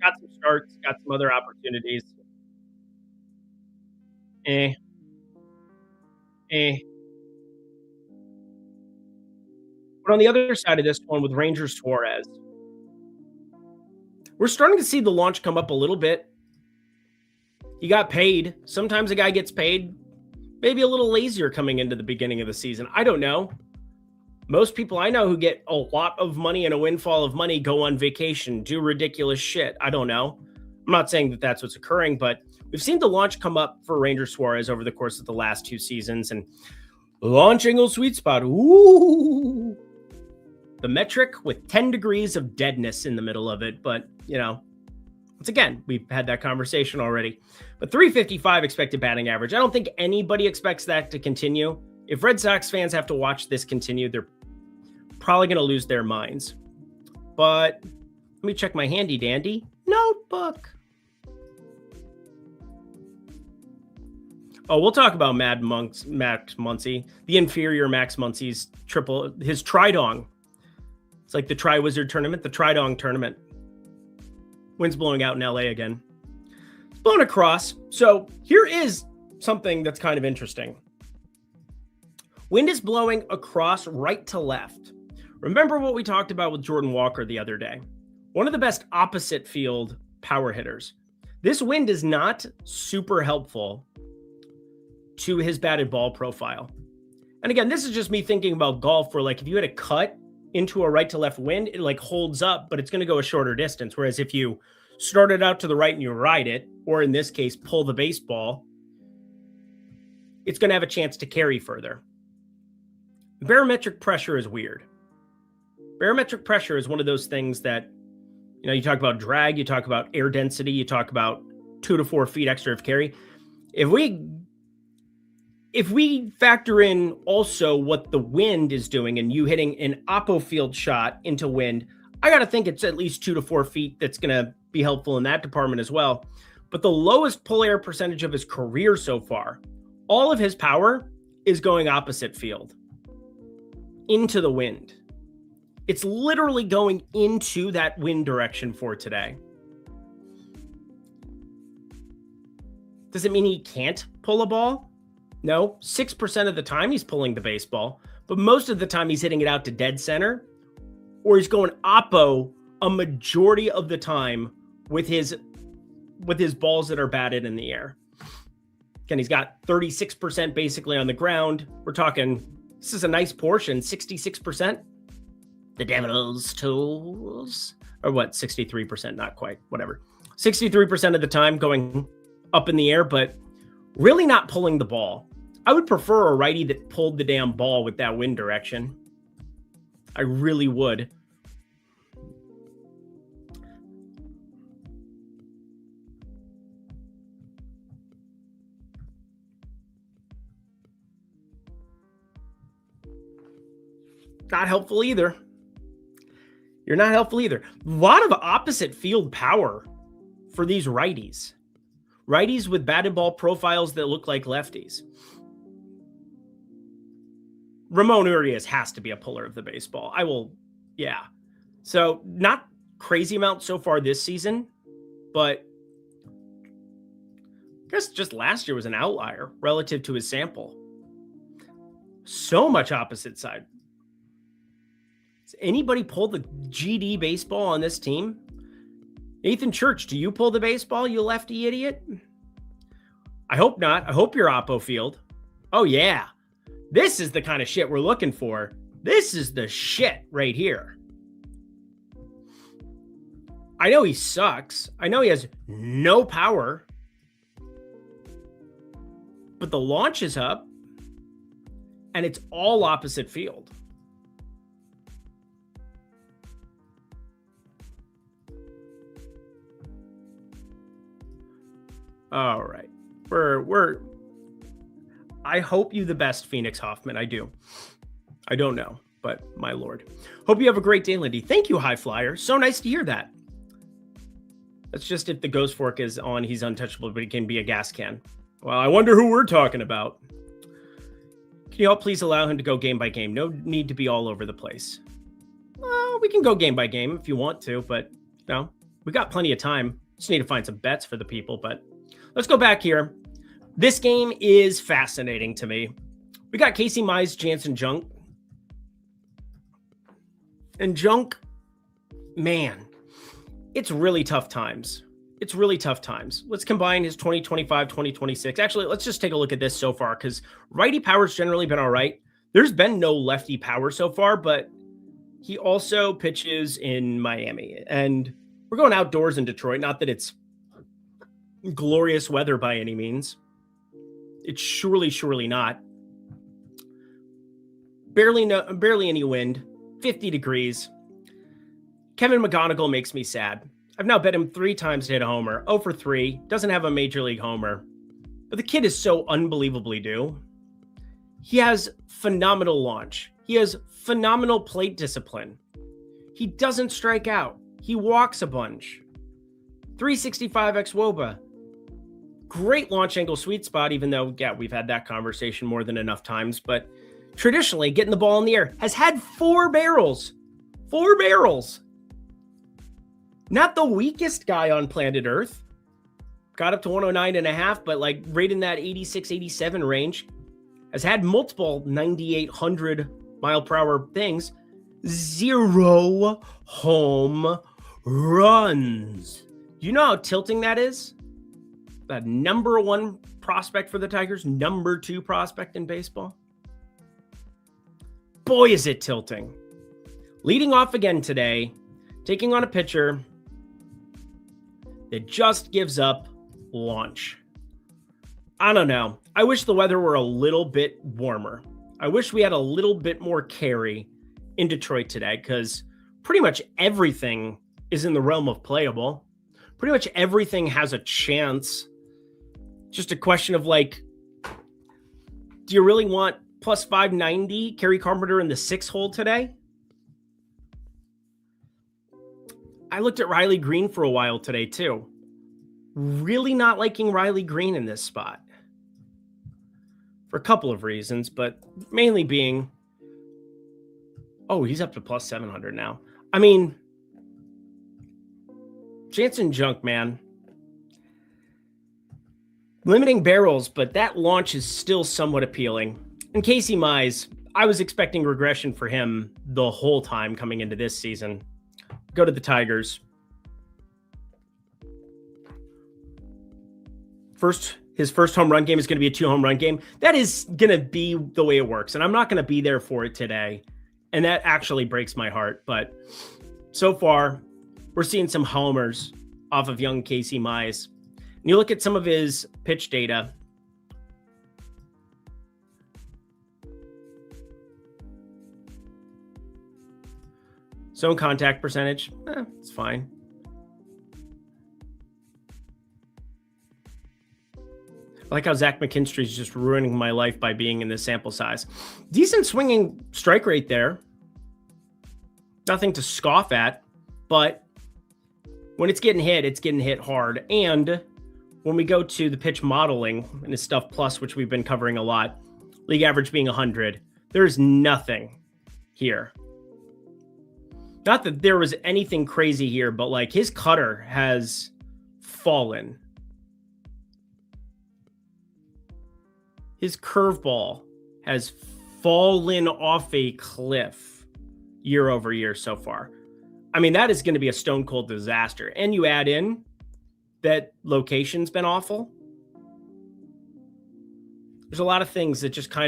got some starts, got some other opportunities. But on the other side of this one with Ranger Suarez, we're starting to see the launch come up a little bit. He got paid. Sometimes a guy gets paid, maybe a little lazier coming into the beginning of the season. I don't know. Most people I know who get a lot of money and a windfall of money go on vacation, do ridiculous shit. I don't know. I'm not saying that that's what's occurring, but we've seen the launch come up for Ranger Suarez over the course of the last 2 seasons, and launch angle sweet spot. Ooh. The metric with 10 degrees of deadness in the middle of it. But, once again, we've had that conversation already. But 355 expected batting average. I don't think anybody expects that to continue. If Red Sox fans have to watch this continue, they're probably going to lose their minds. But let me check my handy dandy notebook. Oh, we'll talk about Max Muncy, the inferior Max Muncy's his Tridong. It's like the Tri-Wizard tournament, the Tridong tournament. Wind's blowing out in LA again. It's blowing across. So here is something that's kind of interesting. Wind is blowing across right to left. Remember what we talked about with Jordan Walker the other day. One of the best opposite field power hitters. This wind is not super helpful to his batted ball profile. And again, this is just me thinking about golf where if you had a cut into a right to left wind, it holds up, but it's going to go a shorter distance. Whereas if you start it out to the right and you ride it, or in this case, pull the baseball, it's going to have a chance to carry further. Barometric pressure is weird. Barometric pressure is one of those things that, you talk about drag, you talk about air density, you talk about 2 to 4 feet extra of carry. If we factor in also what the wind is doing and you hitting an oppo field shot into wind, I got to think it's at least 2 to 4 feet that's going to be helpful in that department as well. But the lowest pull air percentage of his career so far, all of his power is going opposite field into the wind. It's literally going into that wind direction for today. Does it mean he can't pull a ball? No, 6% of the time he's pulling the baseball, but most of the time he's hitting it out to dead center, or he's going oppo a majority of the time with his balls that are batted in the air. Again, he's got 36% basically on the ground. We're talking, this is a nice portion, 66%. The Devil's Tools, or what, 63%, not quite, whatever. 63% of the time going up in the air, but really not pulling the ball. I would prefer a righty that pulled the damn ball with that wind direction. I really would. Not helpful either. You're not helpful either. A lot of opposite field power for these righties. Righties with batted ball profiles that look like lefties. Ramon Urias has to be a puller of the baseball. So not crazy amount so far this season, but guess just last year was an outlier relative to his sample. So much opposite side. Does anybody pull the GD baseball on this team? Nathan Church, do you pull the baseball, you lefty idiot? I hope not. I hope you're Oppo Field. Oh, yeah. This is the kind of shit we're looking for. This is the shit right here. I know he sucks. I know he has no power. But the launch is up. And it's all opposite field. All right. I hope you the best, Phoenix Hoffman. I do. I don't know, but my lord. Hope you have a great day, Lindy. Thank you, High Flyer. So nice to hear that. That's just if the Ghost Fork is on, he's untouchable, but he can be a gas can. Well, I wonder who we're talking about. Can you all please allow him to go game by game? No need to be all over the place. Well, we can go game by game if you want to, but we got plenty of time. Just need to find some bets for the people, but let's go back here. This game is fascinating to me. We got Casey Mize, Jansen Junk. And Junk, man, it's really tough times. It's really tough times. Let's combine his 2025, 2026. Actually, let's just take a look at this so far because righty power's generally been all right. There's been no lefty power so far, but he also pitches in Miami. And we're going outdoors in Detroit. Not that it's glorious weather by any means. It's surely not. Barely any wind. 50 degrees. Kevin McGonigal makes me sad. I've now bet him 3 times to hit a homer. 0 for 3. Doesn't have a major league homer. But the kid is so unbelievably due. He has phenomenal launch. He has phenomenal plate discipline. He doesn't strike out. He walks a bunch. 365 ex-WOBA. Great launch angle sweet spot, even though, we've had that conversation more than enough times. But traditionally, getting the ball in the air has had 4 barrels. 4 barrels. Not the weakest guy on planet Earth. Got up to 109.5, but right in that 86, 87 range. Has had multiple 9,800 mile per hour things. 0 home runs. Do you know how tilting that is? The number 1 prospect for the Tigers, number 2 prospect in baseball. Boy, is it tilting. Leading off again today, taking on a pitcher that just gives up launch. I don't know. I wish the weather were a little bit warmer. I wish we had a little bit more carry in Detroit today because pretty much everything is in the realm of playable. Pretty much everything has a chance. Just a question of do you really want plus 590 Kerry Carpenter in the 6 hole today? I looked at Riley Green for a while today, too. Really not liking Riley Green in this spot. For a couple of reasons, but mainly being, he's up to plus 700 now. I mean, Jansen Junk, man. Limiting barrels, but that launch is still somewhat appealing. And Casey Mize, I was expecting regression for him the whole time coming into this season. Go to the Tigers. His first home run game is going to be a 2 home run game. That is going to be the way it works. And I'm not going to be there for it today. And that actually breaks my heart. But so far, we're seeing some homers off of young Casey Mize. And you look at some of his pitch data. Zone contact percentage, it's fine. I like how Zach McKinstry is just ruining my life by being in this sample size. Decent swinging strike rate there. Nothing to scoff at, but when it's getting hit hard. And when we go to the pitch modeling and the stuff plus, which we've been covering a lot, league average being 100, there's nothing here. Not that there was anything crazy here, but his cutter has fallen. His curveball has fallen off a cliff year over year so far. I mean, that is going to be a stone cold disaster. And you add in that location's been awful. There's a lot of things that just a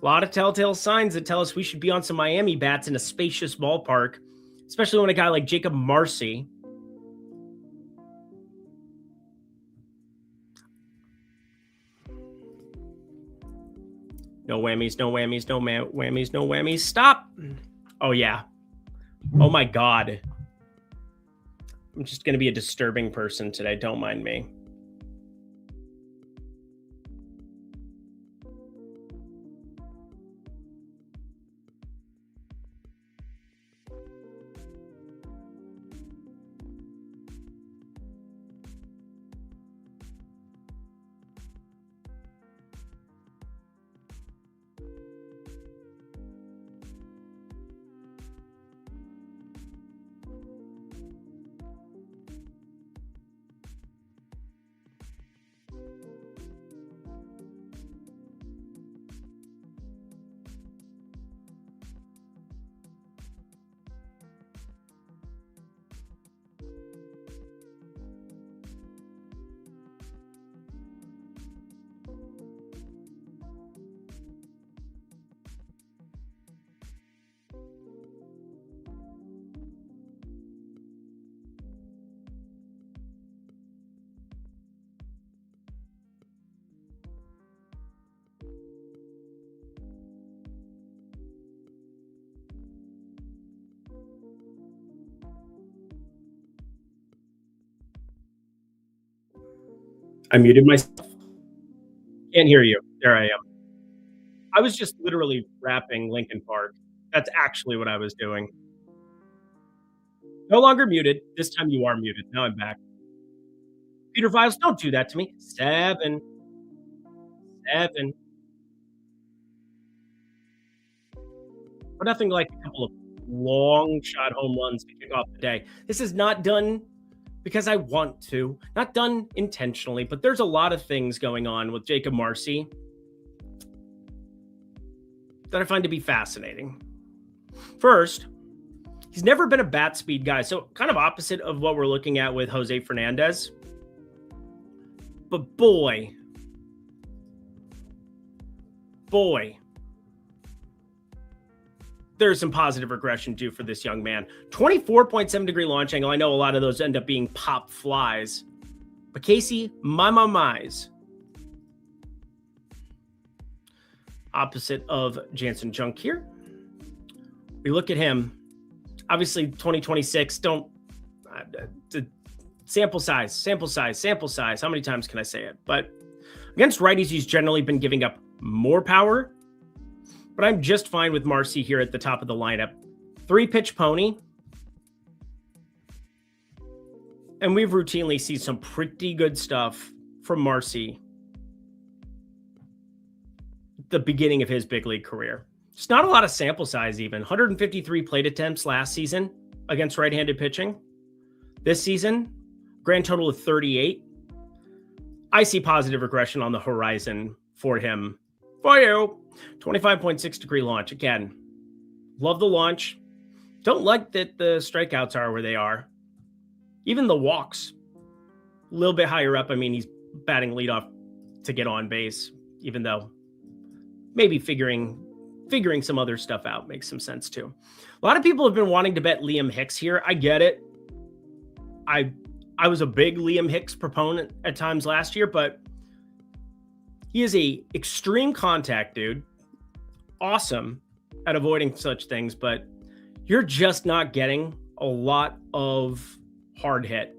lot of telltale signs that tell us we should be on some Miami bats in a spacious ballpark, especially when a guy like Jacob Marcy no whammies, no whammies, no whammies, no whammies. Stop. Oh, yeah. Oh, my God. I'm just going to be a disturbing person today. Don't mind me. I muted myself. Can't hear you. There I am. I was just literally rapping Linkin Park. That's actually what I was doing. No longer muted. This time you are muted. Now I'm back. Peter Viles, don't do that to me. 7, 7. But nothing like a couple of long shot home runs to kick off the day. This is not done because I want to, not done intentionally, but there's a lot of things going on with Jacob Marcy that I find to be fascinating. First, he's never been a bat speed guy, so kind of opposite of what we're looking at with Jose Fernandez. But boy, there's some positive regression due for this young man. 24.7 degree launch angle. I know a lot of those end up being pop flies. But Casey, my's. Opposite of Jansen Junk here. We look at him. Obviously, 2026, sample size. How many times can I say it? But against righties, he's generally been giving up more power. But I'm just fine with Marcy here at the top of the lineup. 3-pitch pony. And we've routinely seen some pretty good stuff from Marcy at the beginning of his big league career. It's not a lot of sample size even. 153 plate attempts last season against right-handed pitching. This season, grand total of 38. I see positive regression on the horizon for him. For you. 25.6 degree launch. Again, love the launch. Don't like that the strikeouts are where they are. Even the walks, a little bit higher up. I mean, he's batting leadoff to get on base, even though maybe figuring some other stuff out makes some sense too. A lot of people have been wanting to bet Liam Hicks here. I get it. I was a big Liam Hicks proponent at times last year, but he is a extreme contact dude. Awesome at avoiding such things, but you're just not getting a lot of hard hit.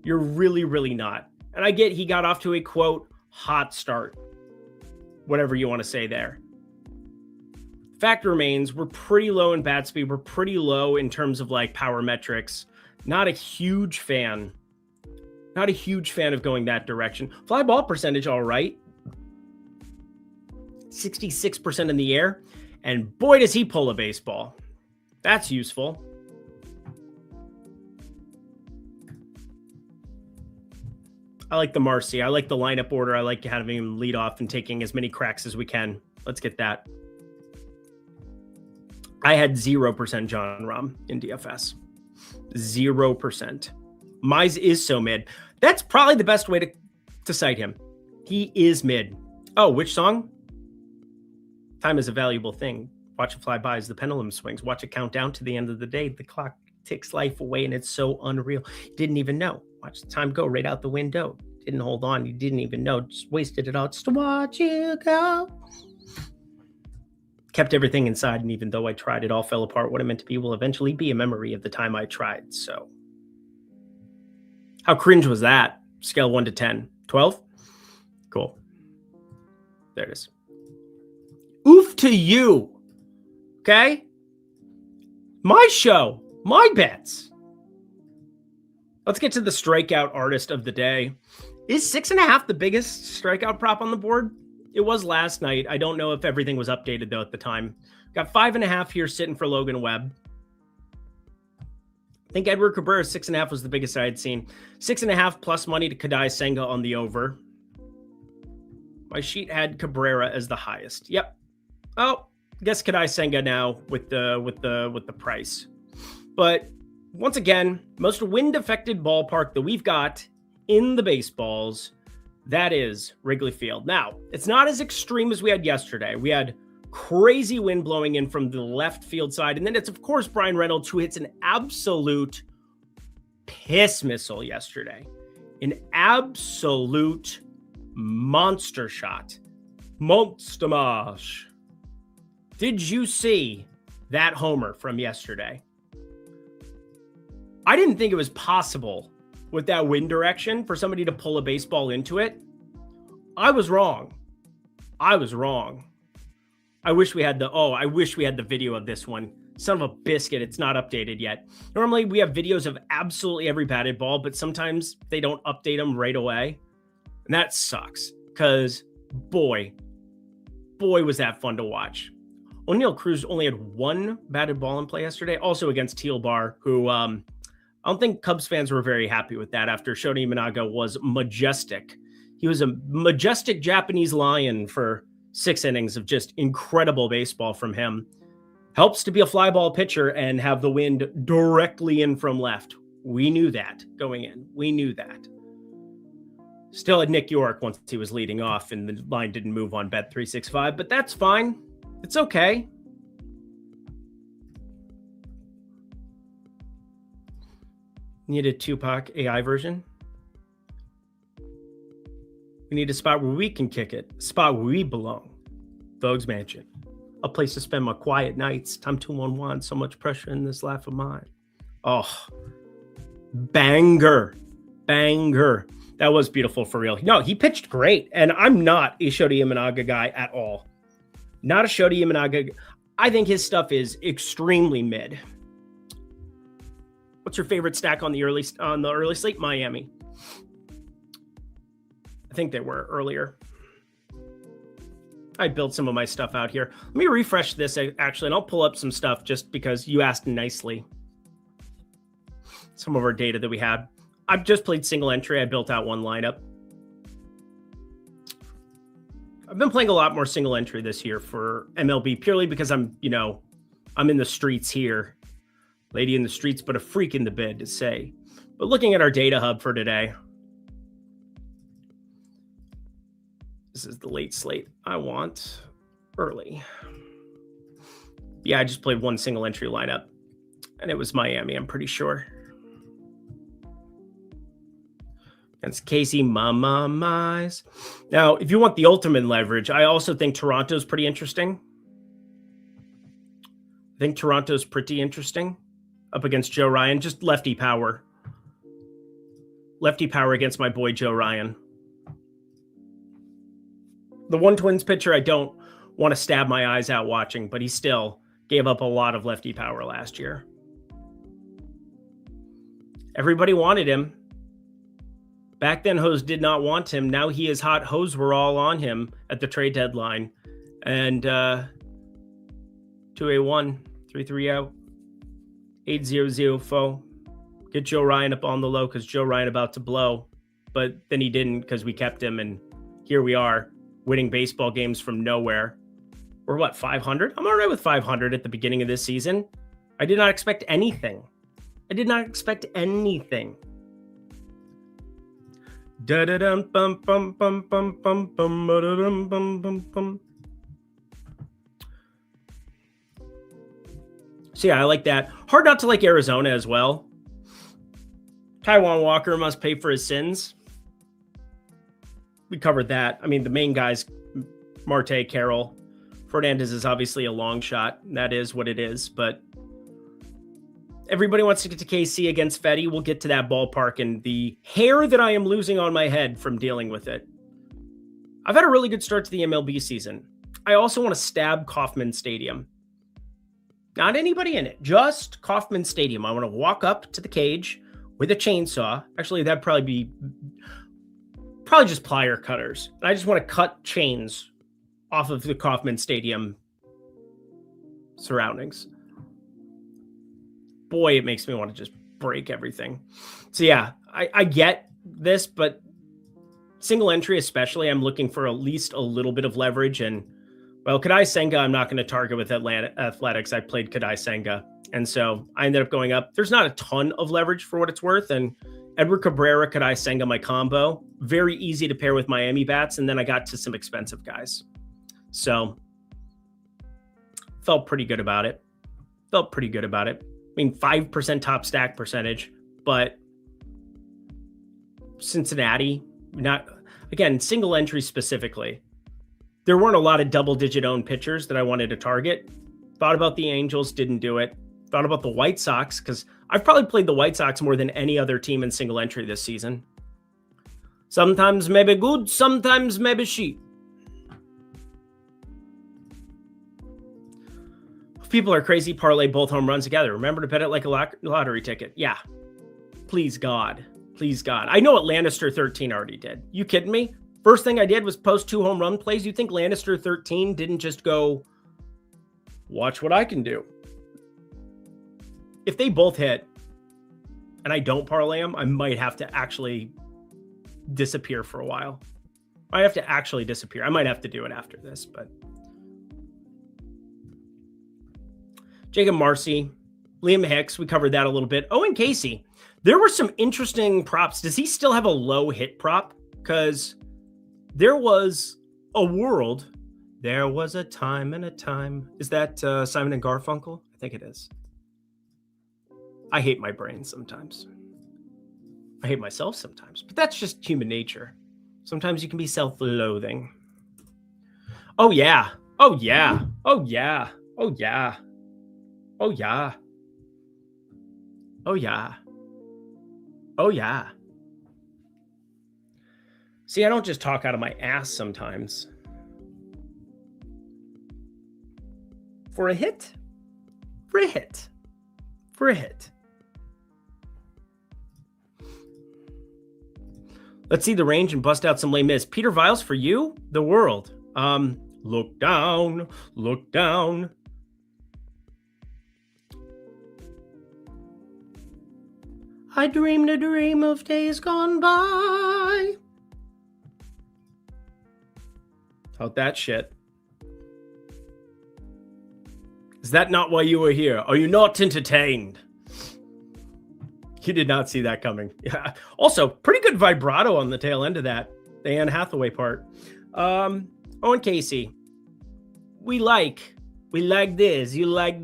You're really, really not. And I get he got off to a, quote, hot start. Whatever you want to say there. Fact remains, we're pretty low in bat speed. We're pretty low in terms of like power metrics. Not a huge fan of going that direction. Fly ball percentage, all right. 66% in the air. And boy, does he pull a baseball. That's useful. I like the Marcy. I like the lineup order. I like having him lead off and taking as many cracks as we can. Let's get that. I had 0% John Rahm in DFS. 0%. Mize is so mid. That's probably the best way to cite him. He is mid. Oh, which song? Time is a valuable thing. Watch it fly by as the pendulum swings. Watch it count down to the end of the day. The clock takes life away, and it's so unreal. Didn't even know. Watch the time go right out the window. Didn't hold on. You didn't even know. Just wasted it all just to watch you go. Kept everything inside, and even though I tried, it all fell apart. What it meant to be will eventually be a memory of the time I tried. So, how cringe was that? Scale 1 to 10. 12? Cool. There it is. Oof to you. Okay? My show. My bets. Let's get to the strikeout artist of the day. Is 6.5 the biggest strikeout prop on the board? It was last night. I don't know if everything was updated, though, at the time. Got 5.5 here sitting for Logan Webb. I think Edward Cabrera 6.5 was the biggest I had seen. 6.5 plus money to Kadai Senga on the over. My sheet had Cabrera as the highest. Yep. Oh, I guess Kadai Senga now with the price. But once again, most wind affected ballpark that we've got in the baseballs, that is Wrigley Field. Now, it's not as extreme as we had yesterday. We had crazy wind blowing in from the left field side. And then it's, of course, Brian Reynolds, who hits an absolute piss missile yesterday. An absolute monster shot. Monster mash. Did you see that homer from yesterday? I didn't think it was possible with that wind direction for somebody to pull a baseball into it. I was wrong. I wish we had the video of this one. Son of a biscuit, it's not updated yet. Normally we have videos of absolutely every batted ball, but sometimes they don't update them right away. And that sucks because boy, was that fun to watch. O'Neal Cruz only had one batted ball in play yesterday, also against Teal Bar, who I don't think Cubs fans were very happy with that after Shota Imanaga was majestic. He was a majestic Japanese lion for 6 innings of just incredible baseball from him. Helps to be a fly ball pitcher and have the wind directly in from left. We knew that going in. We knew that. Still had Nick York once he was leading off and the line didn't move on Bet365, but that's fine. It's okay. Need a Tupac AI version. We need a spot where we can kick it. A spot where we belong. Vogue's Mansion. A place to spend my quiet nights. Time to unwind. So much pressure in this life of mine. Oh. Banger. That was beautiful for real. No, he pitched great. And I'm not a Shota Imanaga guy at all. Not a Shota Imanaga. I think his stuff is extremely mid. What's your favorite stack on the early slate? Miami. I think they were earlier. I built some of my stuff out here. Let me refresh this actually, and I'll pull up some stuff just because you asked nicely. Some of our data that we had. I've just played single entry. I built out one lineup. I've been playing a lot more single entry this year for MLB purely because I'm in the streets here. Lady in the streets, but a freak in the bed to say. But looking at our data hub for today, this is the late slate. I want early. Yeah, I just played one single entry lineup, and it was Miami, I'm pretty sure. Against Casey Mize. Now, if you want the ultimate leverage, I also think Toronto's pretty interesting. Up against Joe Ryan. Just lefty power. Lefty power against my boy Joe Ryan. The one Twins pitcher I don't want to stab my eyes out watching, but he still gave up a lot of lefty power last year. Everybody wanted him. Back then, Hose did not want him. Now he is hot. Hose were all on him at the trade deadline. And 2-1, 3-3 out. 8-0-0 foe. Get Joe Ryan up on the low because Joe Ryan about to blow. but then he didn't because we kept him, and here we are winning baseball games from nowhere. We're what, 500? I'm all right with 500 at the beginning of this season. I did not expect anything. I did not expect anything. Da-da-dum, bum, bum, bum, bum, bum, bum, da-da-dum, bum, bum, bum. So yeah, I like that. Hard not to like Arizona as well. Taijuan Walker must pay for his sins. We covered that. I mean, the main guys, Marte, Carroll. Fernandez is obviously a long shot. That is what it is. But everybody wants to get to KC against Fetty. We'll get to that ballpark and the hair that I am losing on my head from dealing with it. I've had a really good start to the MLB season. I also want to stab Kauffman Stadium. Not anybody in it, just Kauffman Stadium. I want to walk up to the cage with a chainsaw. Actually, that'd probably be just plier cutters. I just want to cut chains off of the Kauffman Stadium surroundings. Boy, it makes me want to just break everything. So yeah, I get this, but single entry especially, I'm looking for at least a little bit of leverage. And well, Kadai Senga, I'm not going to target with Athletics. I played Kadai Senga. And so I ended up going up. There's not a ton of leverage for what it's worth. And Edward Cabrera, Kadai Senga, my combo. Very easy to pair with Miami bats. And then I got to some expensive guys. So felt pretty good about it. I mean, 5% top stack percentage, but Cincinnati, not, again, single entry specifically. There weren't a lot of double-digit owned pitchers that I wanted to target. Thought about the Angels, didn't do it. Thought about the White Sox, because I've probably played the White Sox more than any other team in single entry this season. Sometimes maybe good, sometimes maybe shit. People are crazy, parlay both home runs together. Remember to bet it like a lottery ticket. Yeah. Please, God. Please, God. I know what Lannister 13 already did. You kidding me? First thing I did was post 2 home run plays. You think Lannister 13 didn't just go, watch what I can do? If they both hit and I don't parlay them, I might have to actually disappear for a while. I have to actually disappear. I might have to do it after this, but Jacob Marcy, Liam Hicks, we covered that a little bit. Owen Casey, there were some interesting props. Does he still have a low hit prop? Because there was a world. There was a time and a time. Is that Simon and Garfunkel? I think it is. I hate my brain sometimes. I hate myself sometimes, but that's just human nature. Sometimes you can be self-loathing. Oh, yeah. Oh, yeah. Oh, yeah. Oh, yeah. Oh, yeah. Oh, yeah. Oh, yeah. See, I don't just talk out of my ass sometimes. For a hit? For a hit. For a hit. Let's see the range and bust out some Les Mis. Peter Viles for you? The world. Look down. Look down. I dreamed a dream of days gone by. How'd that shit? Is that not why you were here? Are you not entertained? You did not see that coming. Yeah. Also, pretty good vibrato on the tail end of that. The Anne Hathaway part. Owen Casey. We like this. You like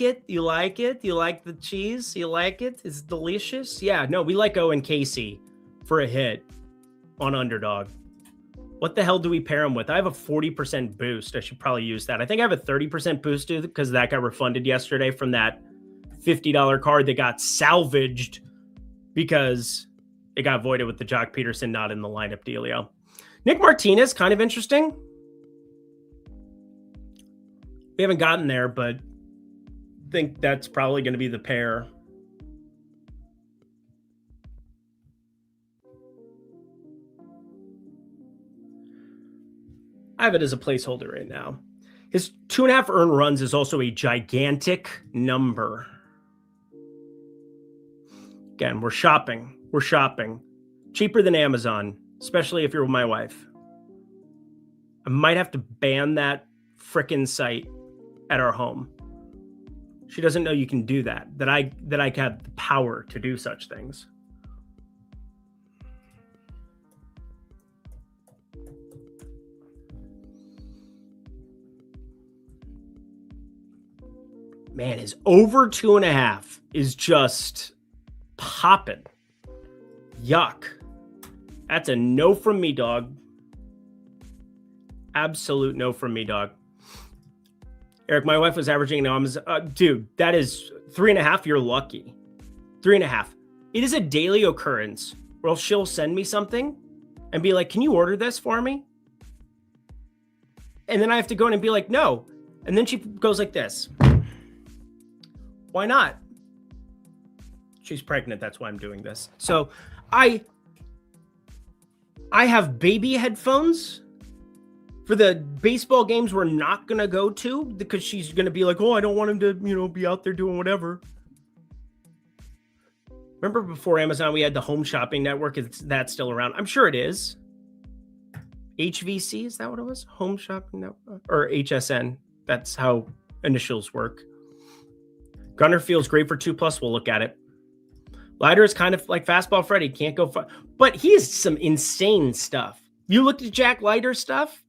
it? You like it? You like the cheese? You like it? It's delicious. Yeah, no, we like Owen Casey for a hit on Underdog. What the hell do we pair him with? I have a 40% boost. I should probably use that. I think I have a 30% boost because that got refunded yesterday from that $50 card that got salvaged because it got voided with the Jock Peterson not in the lineup dealio. Nick Martinez, kind of interesting. We haven't gotten there, but I think that's probably going to be the pair. I have it as a placeholder right now. His 2.5 earned runs is also a gigantic number. Again, we're shopping. Cheaper than Amazon, especially if you're with my wife. I might have to ban that frickin' site at our home. She doesn't know you can do that I have the power to do such things. Man, his over 2.5 is just popping. Yuck. That's a no from me, dog. Absolute no from me, dog. Eric, my wife was averaging now. Dude, that is 3.5. You're lucky. 3.5. It is a daily occurrence where she'll send me something and be like, can you order this for me? And then I have to go in and be like, no. And then she goes like this. Why not? She's pregnant. That's why I'm doing this. So I have baby headphones for the baseball games we're not going to go to because she's going to be like, oh, I don't want him to, be out there doing whatever. Remember before Amazon, we had the home shopping network. Is that still around? I'm sure it is. HVC, is that what it was? Home shopping network or HSN. That's how initials work. Gunner feels great for 2+. We'll look at it. Leiter is kind of like fastball Freddy. Can't go far. But he has some insane stuff. You looked at Jack Leiter's stuff?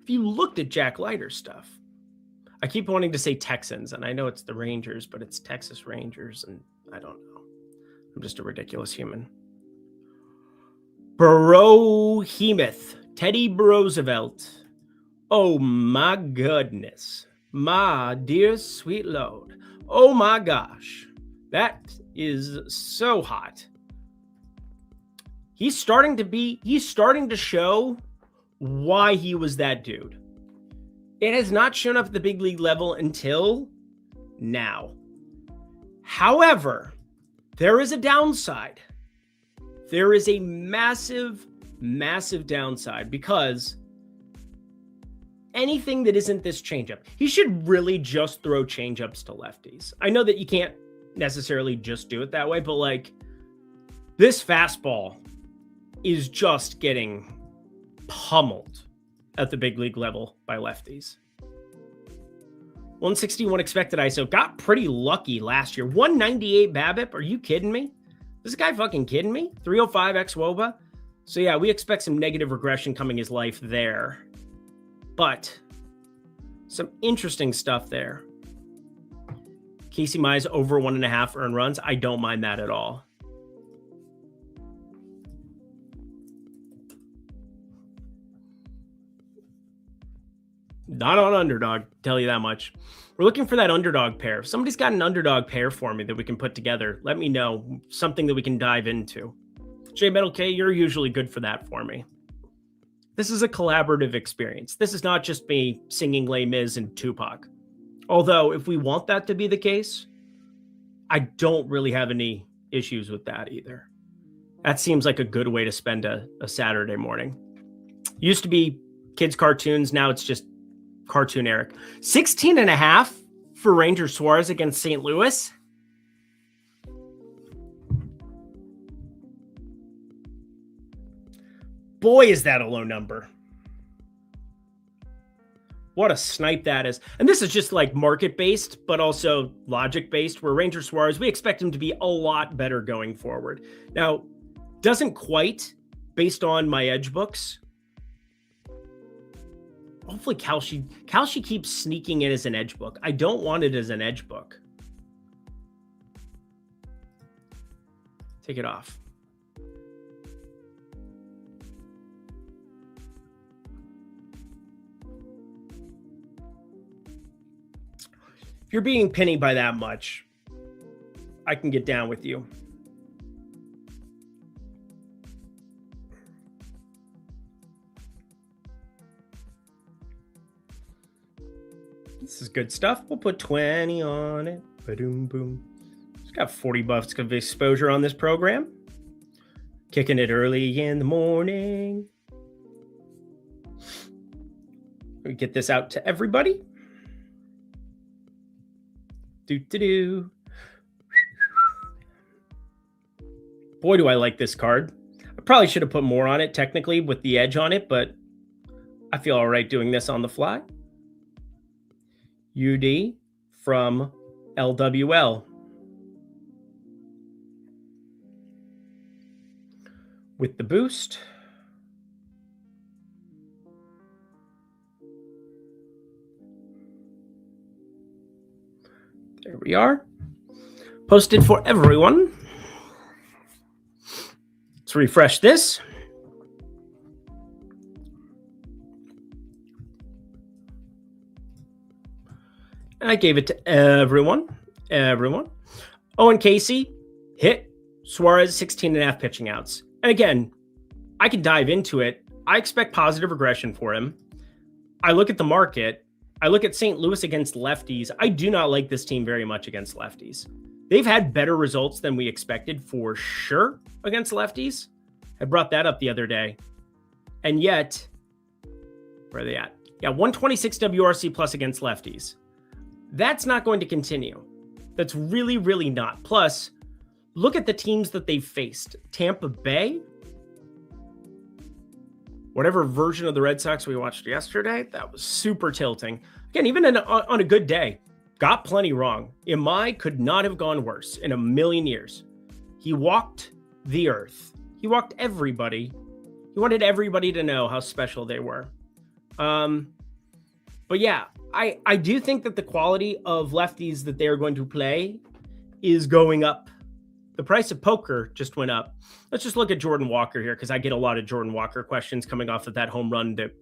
If you looked at Jack Leiter's stuff, I keep wanting to say Texans, and I know it's the Rangers, but it's Texas Rangers, and I don't know. I'm just a ridiculous human. Brohemoth. Teddy Roosevelt. Oh my goodness. My dear sweet Lord. Oh my gosh. That is so hot. He's starting to show why he was that dude. It has not shown up at the big league level until now. However, there is a downside. There is a massive, massive downside because anything that isn't this changeup, he should really just throw changeups to lefties. I know that you can't necessarily just do it that way, but like this fastball is just getting pummeled at the big league level by lefties. 161 expected ISO. Got pretty lucky last year. 198 BABIP. Are you kidding me? This guy fucking kidding me? 305 xWOBA. So yeah, we expect some negative regression coming his life there. But some interesting stuff there. Casey Mize over 1.5 earned runs. I don't mind that at all. Not on underdog, tell you that much. We're looking for that underdog pair. If somebody's got an underdog pair for me that we can put together, let me know. Something that we can dive into. J Metal K, you're usually good for that for me. This is a collaborative experience. This is not just me singing Les Mis and Tupac. Although, if we want that to be the case, I don't really have any issues with that either. That seems like a good way to spend a Saturday morning. Used to be kids' cartoons. Now it's just Cartoon Eric. 16.5 for Ranger Suarez against St. Louis. Boy, is that a low number. What a snipe that is. And this is just like market-based, but also logic-based, where Ranger Suarez, we expect him to be a lot better going forward. Now, doesn't quite, based on my edge books. Hopefully Kalshi keeps sneaking in as an edge book. I don't want it as an edge book. Take it off. If you're being penny by that much, I can get down with you. This is good stuff. We'll put 20 on it. Ba-doom, boom. It's got 40 bucks of exposure on this program. Kicking it early in the morning. We get this out to everybody. Boy, do I like this card. I probably should have put more on it technically with the edge on it, but I feel all right doing this on the fly. UD from LWL. With the boost. There we are. Posted for everyone. Let's refresh this. And I gave it to everyone. Owen Casey hit. Suarez 16.5 pitching outs. And again, I can dive into it. I expect positive regression for him. I look at the market. I look at St. Louis against lefties. I do not like this team very much against lefties. They've had better results than we expected for sure against lefties. I brought that up the other day. And yet, where are they at? Yeah, 126 WRC plus against lefties. That's not going to continue. That's really, really not. Plus, look at the teams that they've faced. Tampa Bay, whatever version of the Red Sox we watched yesterday, that was super tilting. Again, even on a good day, got plenty wrong. Imai could not have gone worse in a million years. He walked the earth. He walked everybody. He wanted everybody to know how special they were. But yeah, I do think that the quality of lefties that they are going to play is going up. The price of poker just went up. Let's just look at Jordan Walker here because I get a lot of Jordan Walker questions coming off of that home run that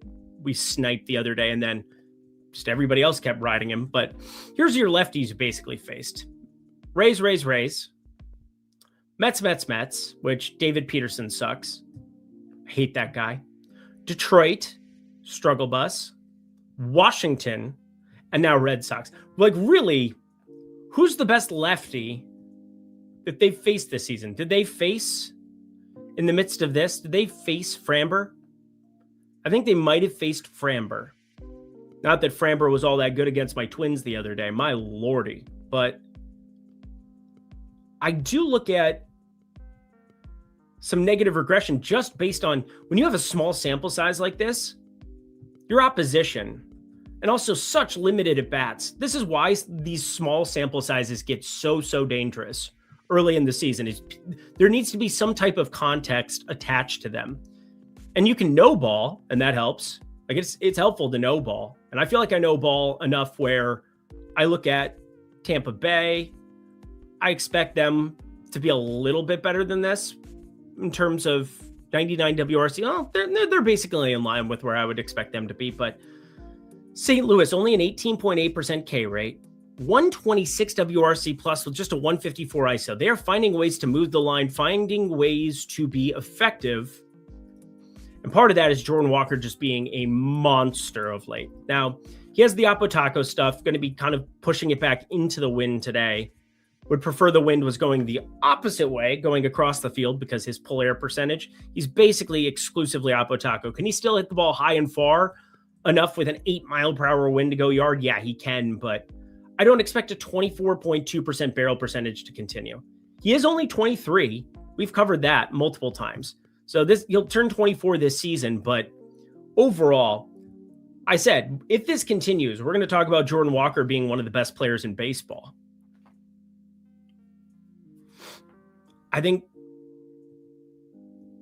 we sniped the other day, and then just everybody else kept riding him. But here's your lefties you basically faced. Rays. Mets, which David Peterson sucks. I hate that guy. Detroit, struggle bus. Washington, and now Red Sox. Like, really, who's the best lefty that they've faced this season? Did they face, in the midst of this, did they face Framber? I think they might have faced Framber. Not that Framber was all that good against my Twins the other day. My lordy. But I do look at some negative regression just based on when you have a small sample size like this, your opposition, and also such limited at bats. This is why these small sample sizes get so dangerous early in the season. There needs to be some type of context attached to them. And you can know ball, and that helps. I guess it's helpful to know ball. And I feel like I know ball enough where I look at Tampa Bay. I expect them to be a little bit better than this in terms of 99 WRC. Oh, they're basically in line with where I would expect them to be. But St. Louis, only an 18.8% K rate, 126 WRC plus with just a 154 ISO. They are finding ways to move the line, finding ways to be effective. And part of that is Jordan Walker just being a monster of late. Now, he has the Apotaco stuff, going to be kind of pushing it back into the wind today. Would prefer the wind was going the opposite way, going across the field because his pull air percentage, he's basically exclusively Apotaco. Can he still hit the ball high and far enough with an 8-mile-per-hour wind to go yard? Yeah, he can, but I don't expect a 24.2% barrel percentage to continue. He is only 23. We've covered that multiple times. So he'll turn 24 this season, but overall, I said, if this continues, we're going to talk about Jordan Walker being one of the best players in baseball. I think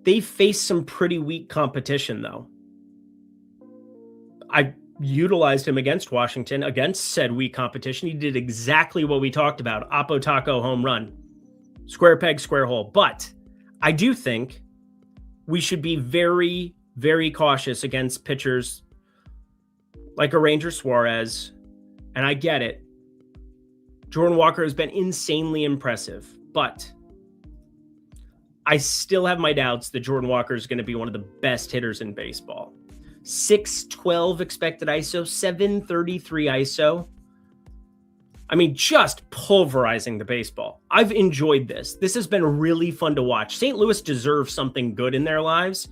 they face some pretty weak competition, though. I utilized him against Washington, against said weak competition. He did exactly what we talked about. Apotaco home run. Square peg, square hole. But I do think we should be very, very cautious against pitchers like a Ranger Suarez. And I get it. Jordan Walker has been insanely impressive. But I still have my doubts that Jordan Walker is going to be one of the best hitters in baseball. 612 expected ISO, 733 ISO. I mean, just pulverizing the baseball. I've enjoyed this. This has been really fun to watch. St. Louis deserves something good in their lives.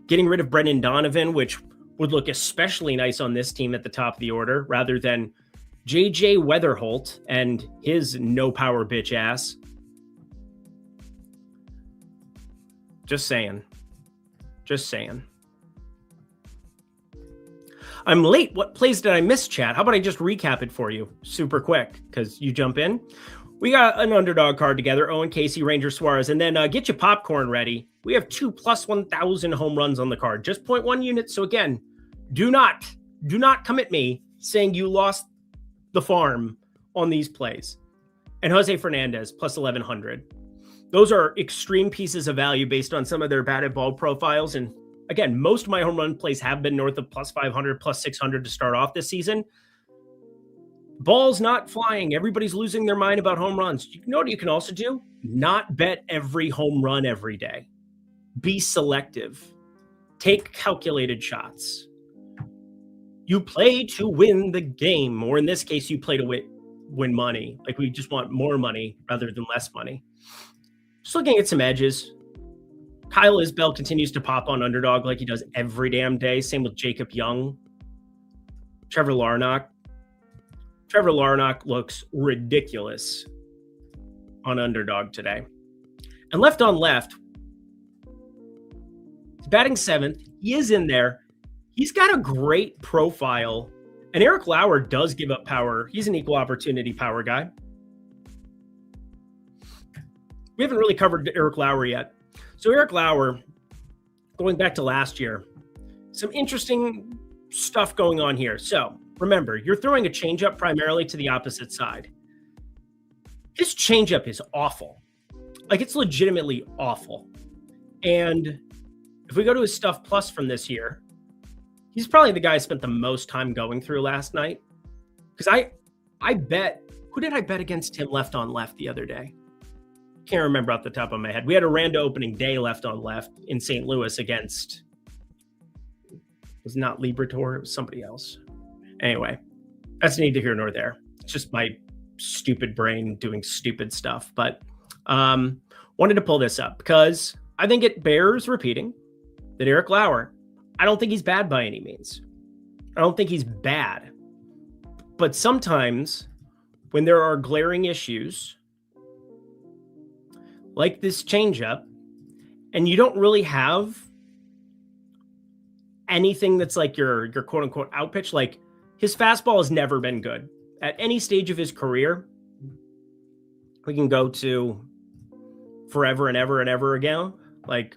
Getting rid of Brendan Donovan, which would look especially nice on this team at the top of the order, rather than JJ Weatherholt and his no power bitch ass. Just saying. Just saying. I'm late. What plays did I miss, chat? How about I just recap it for you super quick because you jump in. We got an underdog card together, Owen Casey, Ranger Suarez, and then get your popcorn ready. We have 2 plus 1,000 home runs on the card, just 0.1 units. So again, do not come at me saying you lost the farm on these plays. And Jose Fernandez, plus 1,100. Those are extreme pieces of value based on some of their batted ball profiles. And again, most of my home run plays have been north of plus 500, plus 600 to start off this season. Ball's not flying. Everybody's losing their mind about home runs. You know what you can also do? Not bet every home run every day. Be selective. Take calculated shots. You play to win the game, or in this case, you play to win money. Like we just want more money rather than less money. Just looking at some edges. Kyle Isbell continues to pop on underdog like he does every damn day. Same with Jacob Young. Trevor Larnach. Trevor Larnach looks ridiculous on underdog today. And left on left, he's batting 7th. He is in there. He's got a great profile. And Eric Lauer does give up power. He's an equal opportunity power guy. We haven't really covered Eric Lauer yet. So Eric Lauer, going back to last year, some interesting stuff going on here. So remember, you're throwing a changeup primarily to the opposite side. His changeup is awful. Like, it's legitimately awful. And if we go to his stuff plus from this year, he's probably the guy I spent the most time going through last night. Because I bet, who did I bet against him left on left the other day? Can't remember off the top of my head. We had a rando opening day left on left in St. Louis against, it was not Libertor, it was somebody else. Anyway, that's neither here nor there. It's just my stupid brain doing stupid stuff. But wanted to pull this up because I think it bears repeating that Eric Lauer, I don't think he's bad by any means. I don't think he's bad. But sometimes when there are glaring issues like this changeup, and you don't really have anything that's like your quote unquote out pitch, like his fastball has never been good at any stage of his career. We can go to forever and ever and ever again. Like,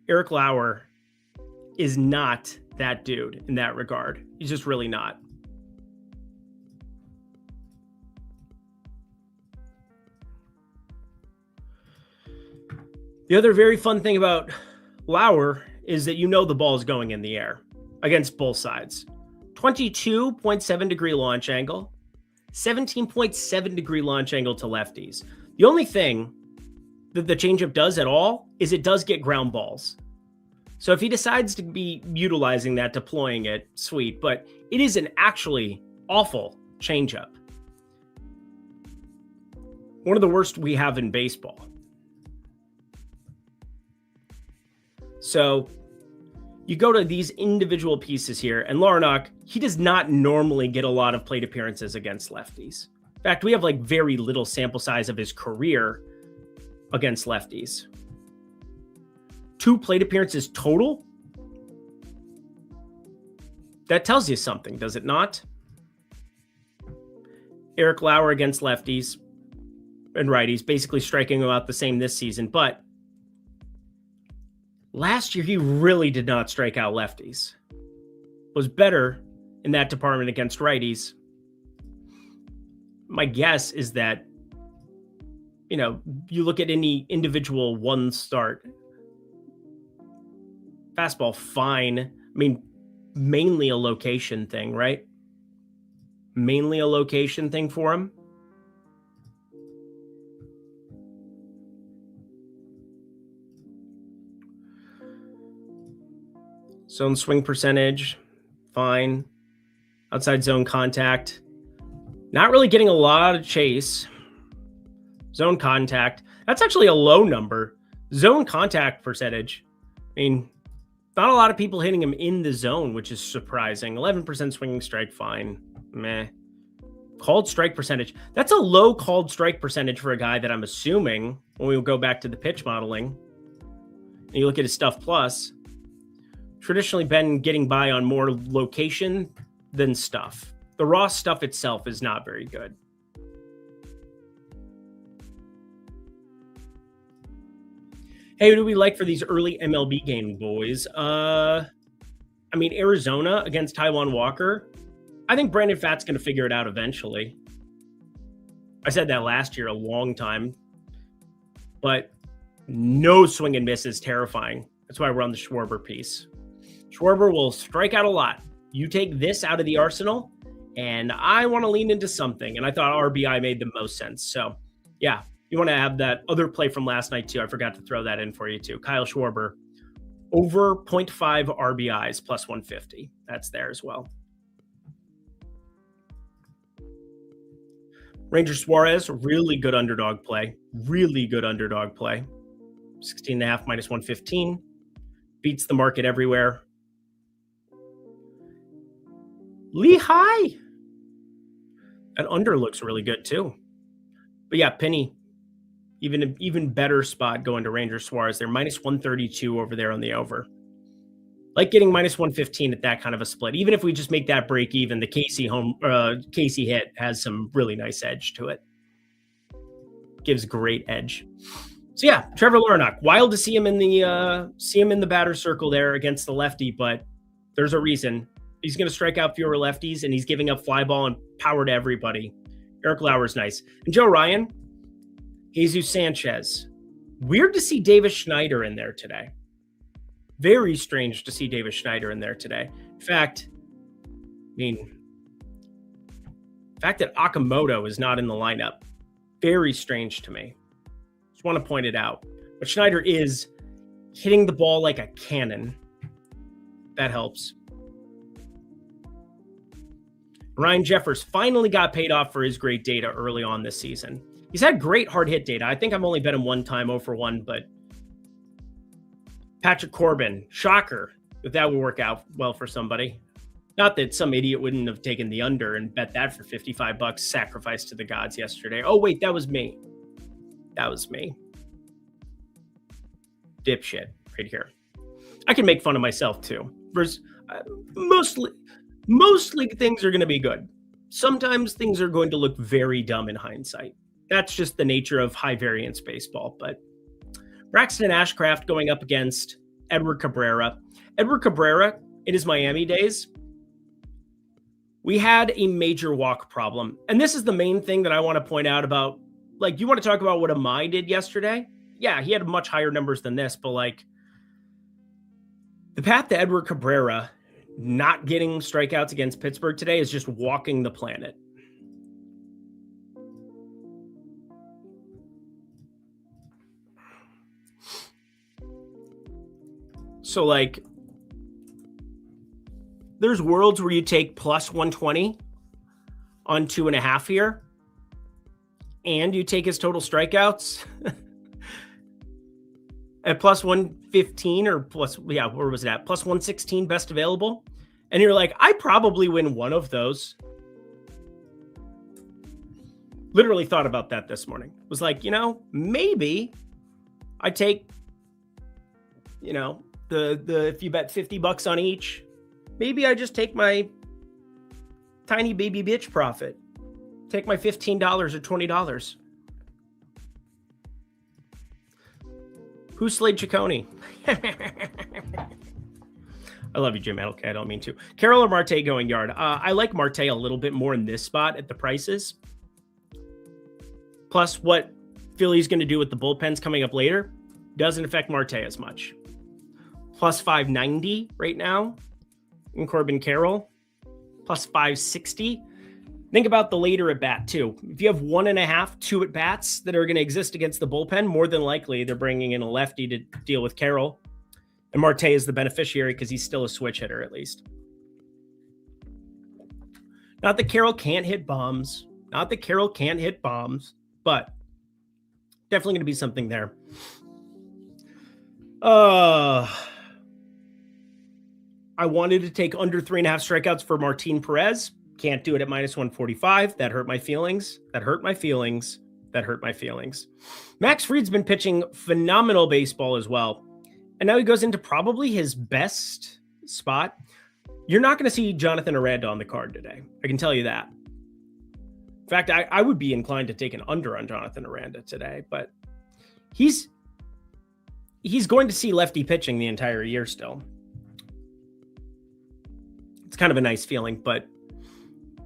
Eric Lauer is not that dude in that regard. He's just really not. The other very fun thing about Lauer is that you know the ball is going in the air against both sides. 22.7 degree launch angle, 17.7 degree launch angle to lefties. The only thing that the changeup does at all is it does get ground balls. So if he decides to be utilizing that, deploying it, sweet. But it is an actually awful changeup. One of the worst we have in baseball. So you go to these individual pieces here, and Larnach, he does not normally get a lot of plate appearances against lefties. In fact, we have like very little sample size of his career against lefties. 2 plate appearances total? That tells you something, does it not? Eric Lauer against lefties and righties, basically striking about the same this season, but last year, he really did not strike out lefties. Was better in that department against righties. My guess is that, you know, you look at any individual one start. Fastball, fine. I mean, mainly a location thing, right? Mainly a location thing for him. Zone swing percentage, fine. Outside zone contact, not really getting a lot of chase. Zone contact, that's actually a low number. Zone contact percentage, I mean, not a lot of people hitting him in the zone, which is surprising. 11% swinging strike, fine. Meh. Called strike percentage, that's a low called strike percentage for a guy that I'm assuming, when we go back to the pitch modeling, and you look at his stuff plus, traditionally been getting by on more location than stuff. The raw stuff itself is not very good. Hey, who do we like for these early MLB game, boys? Arizona against Taijuan Walker. I think Brandon Pfaadt's going to figure it out eventually. I said that last year a long time. But no swing and miss is terrifying. That's why we're on the Schwarber piece. Schwarber will strike out a lot. You take this out of the arsenal, and I want to lean into something. And I thought RBI made the most sense. So, yeah, you want to have that other play from last night, too. I forgot to throw that in for you, too. Kyle Schwarber, over 0.5 RBIs, plus 150. That's there as well. Ranger Suarez, really good underdog play. Really good underdog play. 16.5 minus 115. Beats the market everywhere. Lehigh. That under looks really good too. But yeah, Penny, even better spot going to Ranger Suarez. They're minus 132 over there on the over. Like getting minus 115 at that kind of a split. Even if we just make that break even, the Casey hit has some really nice edge to it. Gives great edge. So yeah, Trevor Larnach. Wild to see him in the batter circle there against the lefty, but there's a reason. He's going to strike out fewer lefties, and he's giving up fly ball and power to everybody. Eric Lauer's nice. And Joe Ryan, Jesus Sanchez. Weird to see Davis Schneider in there today. Very strange to see Davis Schneider in there today. In fact, the fact that Okamoto is not in the lineup, very strange to me. Just want to point it out. But Schneider is hitting the ball like a cannon. That helps. Ryan Jeffers finally got paid off for his great data early on this season. He's had great hard hit data. I think I've only bet him one time, 0 for 1, but Patrick Corbin, shocker if that would work out well for somebody. Not that some idiot wouldn't have taken the under and bet that for $55 sacrificed to the gods yesterday. Oh, wait, that was me. That was me. Dipshit right here. I can make fun of myself too. Mostly things are going to be good. Sometimes things are going to look very dumb in hindsight. That's just the nature of high variance baseball. But Braxton Ashcraft going up against Edward Cabrera. Edward Cabrera, in his Miami days, we had a major walk problem. And this is the main thing that I want to point out about, like, you want to talk about what Amai did yesterday? Yeah, he had much higher numbers than this, but like the path to Edward Cabrera not getting strikeouts against Pittsburgh today is just walking the planet. So, like, there's worlds where you take plus 120 on 2.5 here, and you take his total strikeouts at plus 115 or plus, yeah, where was that? Plus 116 best available. And you're like, I probably win one of those. Literally thought about that this morning. Was like, maybe I take, the if you bet $50 on each, maybe I just take my tiny baby bitch profit. Take my $15 or $20. Who slayed Ciccone? I love you, Jim. Okay, I don't mean to. Carroll or Marte going yard? I like Marte a little bit more in this spot at the prices. Plus, what Philly's going to do with the bullpens coming up later doesn't affect Marte as much. Plus 590 right now in Corbin Carroll. Plus 560. Think about the later at bat, too. If you have 1.5, 2 at bats that are going to exist against the bullpen, more than likely they're bringing in a lefty to deal with Carroll. And Marte is the beneficiary because he's still a switch hitter, at least. Not that Carroll can't hit bombs. But definitely going to be something there. I wanted to take under 3.5 strikeouts for Martin Perez. Can't do it at minus 145. That hurt my feelings. Max Fried's been pitching phenomenal baseball as well. And now he goes into probably his best spot. You're not going to see Jonathan Aranda on the card today. I can tell you that. In fact, I would be inclined to take an under on Jonathan Aranda today, but he's going to see lefty pitching the entire year still. It's kind of a nice feeling, but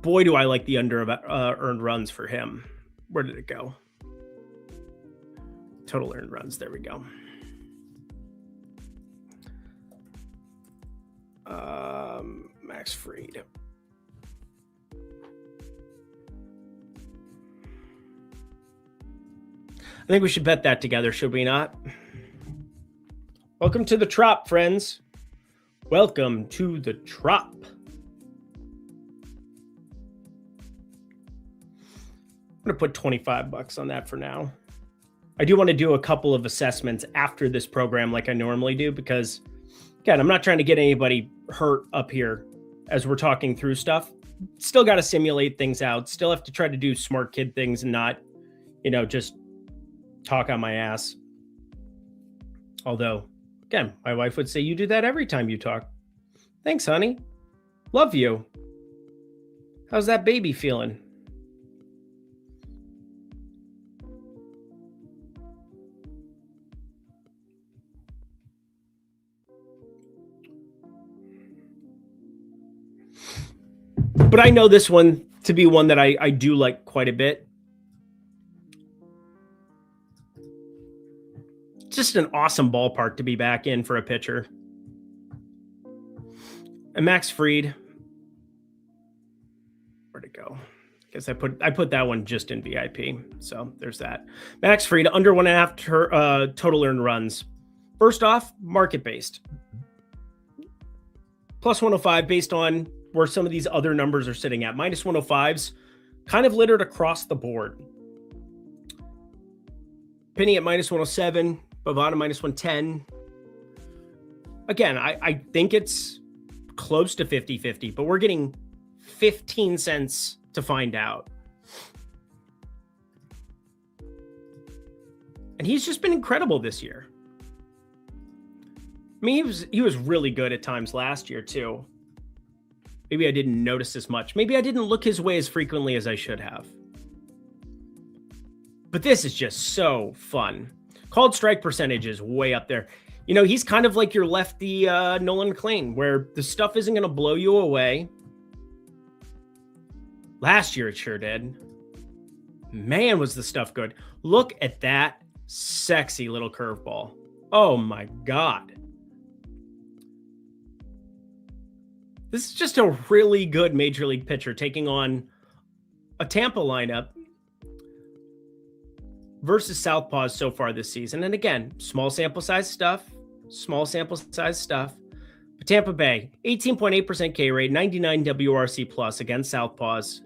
boy, do I like the under of earned runs for him. Where did it go? Total earned runs. There we go. Max Fried. I think we should bet that together, should we not? Welcome to the Trop, friends. Welcome to the Trop. I'm going to put $25 on that for now. I do want to do a couple of assessments after this program like I normally do because, again, I'm not trying to get anybody hurt up here as we're talking through stuff. Still got to simulate things out. Still have to try to do smart kid things and not, just talk on my ass. Although, again, my wife would say, you do that every time you talk. Thanks, honey. Love you. How's that baby feeling? But I know this one to be one that I do like quite a bit. Just an awesome ballpark to be back in for a pitcher. And Max Fried. Where'd it go? I guess I put that one just in VIP. So there's that. Max Fried, under 1.5 total earned runs. First off, market-based. Plus 105 based on where some of these other numbers are sitting at. Minus 105s kind of littered across the board. Penny at minus 107. Bovada minus 110. Again, I think it's close to 50-50, but we're getting 15 cents to find out. And he's just been incredible this year. I mean, he was really good at times last year too. Maybe I didn't notice as much. Maybe I didn't look his way as frequently as I should have. But this is just so fun. Called strike percentage is way up there. He's kind of like your lefty Nolan McLean, where the stuff isn't going to blow you away. Last year it sure did. Man, was the stuff good. Look at that sexy little curveball. Oh my God. This is just a really good major league pitcher taking on a Tampa lineup versus Southpaws so far this season. And again, small sample size stuff. But Tampa Bay, 18.8% K rate, 99 WRC plus against Southpaws.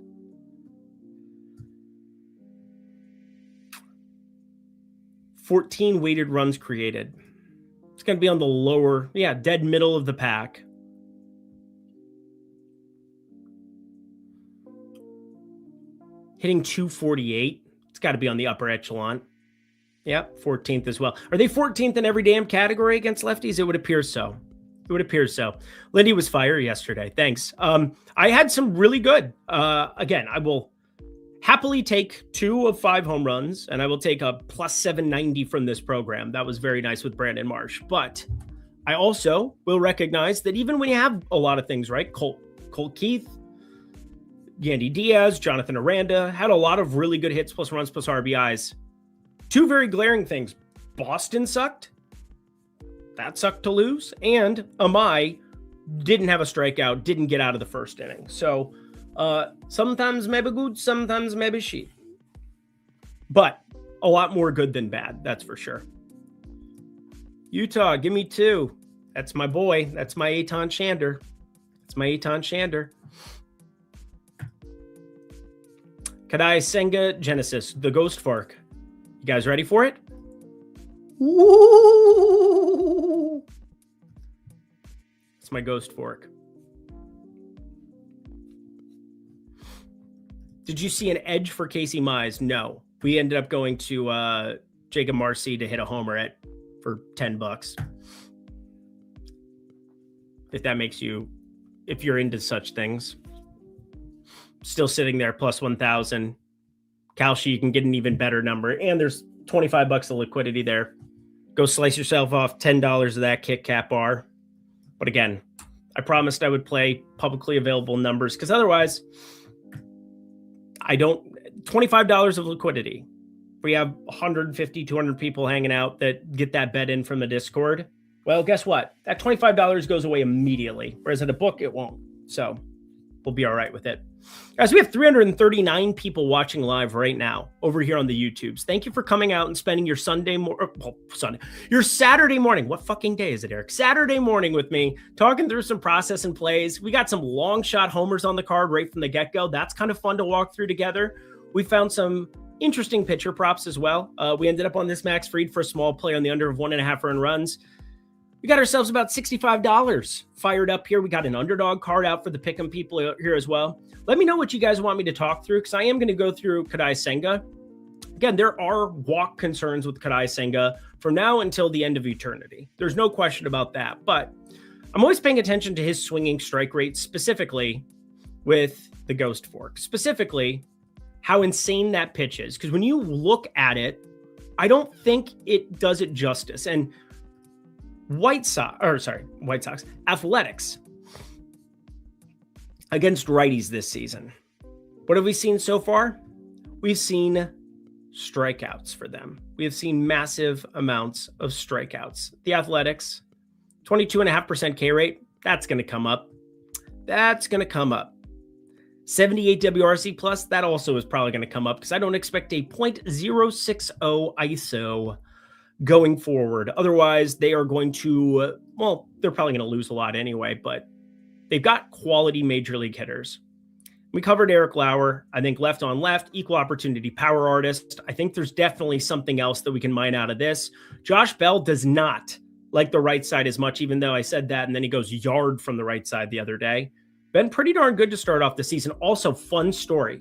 $14 weighted runs created. It's going to be on the lower, dead middle of the pack. Hitting 248. It's got to be on the upper echelon. Yep, 14th as well. Are they 14th in every damn category against lefties? It would appear so. Lindy was fire yesterday. Thanks. I had some really good. Again, I will happily take 2 of 5 home runs, and I will take a plus 790 from this program. That was very nice with Brandon Marsh. But I also will recognize that even when you have a lot of things, right? Colt Keith, Yandy Diaz, Jonathan Aranda had a lot of really good hits plus runs plus RBIs. 2 very glaring things. Boston sucked. That sucked to lose. And Amai didn't have a strikeout, didn't get out of the first inning. So sometimes maybe good, sometimes maybe shit. But a lot more good than bad, that's for sure. Utah, give me 2. That's my boy. That's my Eitan Shander. Kadai Senga Genesis, the Ghost Fork. You guys ready for it? Ooh. It's my Ghost Fork. Did you see an edge for Casey Mize? No. We ended up going to Jacob Marcy to hit a homer for $10. if that makes you, if you're into such things. Still sitting there plus 1,000. Kalshi, you can get an even better number. And there's $25 of liquidity there. Go slice yourself off $10 of that Kit Kat bar. But again, I promised I would play publicly available numbers because otherwise, $25 of liquidity. We have 150, 200 people hanging out that get that bet in from the Discord. Well, guess what? That $25 goes away immediately. Whereas at a book, it won't. So we'll be all right with it. Guys, we have 339 people watching live right now over here on the YouTubes. Thank you for coming out and spending your your Saturday morning. What fucking day is it, Eric? Saturday morning with me, talking through some process and plays. We got some long shot homers on the card right from the get-go. That's kind of fun to walk through together. We found some interesting pitcher props as well. We ended up on this Max Fried for a small play on the under of 1.5 earned runs. We got ourselves about $65 fired up here. We got an underdog card out for the pick'em people here as well. Let me know what you guys want me to talk through because I am going to go through Kadai Senga. Again, there are walk concerns with Kadai Senga from now until the end of eternity. There's no question about that. But I'm always paying attention to his swinging strike rate, specifically with the Ghost Fork, specifically how insane that pitch is. Because when you look at it, I don't think it does it justice. And White Sox, Athletics against righties this season. What have we seen so far? We've seen strikeouts for them. We have seen massive amounts of strikeouts. The Athletics, 22.5% K rate. That's going to come up. That's going to come up. 78 WRC plus. That also is probably going to come up because I don't expect a .060 ISO going forward. Otherwise, they are going to, they're probably going to lose a lot anyway, but they've got quality major league hitters. We covered Eric Lauer. I think left on left, equal opportunity power artist. I think there's definitely something else that we can mine out of this. Josh Bell does not like the right side as much, even though I said that, and then he goes yard from the right side the other day. Been pretty darn good to start off the season. Also, fun story.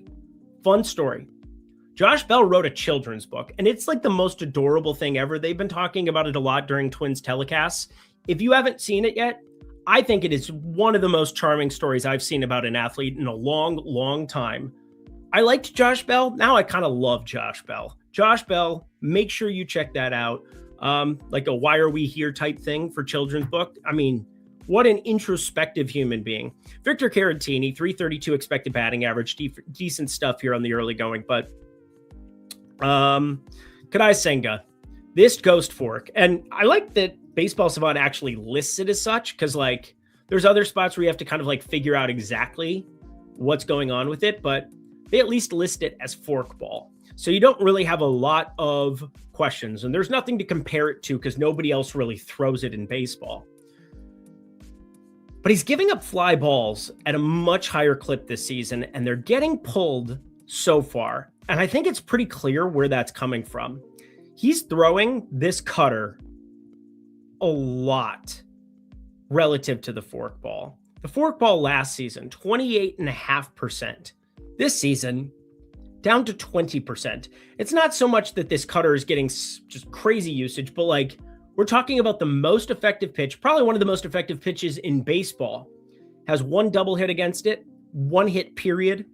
Josh Bell wrote a children's book, and it's like the most adorable thing ever. They've been talking about it a lot during Twins telecasts. If you haven't seen it yet, I think it is one of the most charming stories I've seen about an athlete in a long, long time. I liked Josh Bell. Now I kind of love Josh Bell. Josh Bell, make sure you check that out. Like a Why Are We Here type thing for children's book. I mean, what an introspective human being. Victor Caratini, 332 expected batting average, decent stuff here on the early going, but Kadai Senga, this Ghost Fork. And I like that Baseball Savant actually lists it as such because like there's other spots where you have to kind of like figure out exactly what's going on with it, but they at least list it as forkball. So you don't really have a lot of questions and there's nothing to compare it to because nobody else really throws it in baseball. But he's giving up fly balls at a much higher clip this season and they're getting pulled so far. And I think it's pretty clear where that's coming from. He's throwing this cutter a lot relative to the forkball. The forkball last season, 28.5%. This season, down to 20%. It's not so much that this cutter is getting just crazy usage, but like we're talking about the most effective pitch, probably one of the most effective pitches in baseball. Has one double hit against it, one hit period.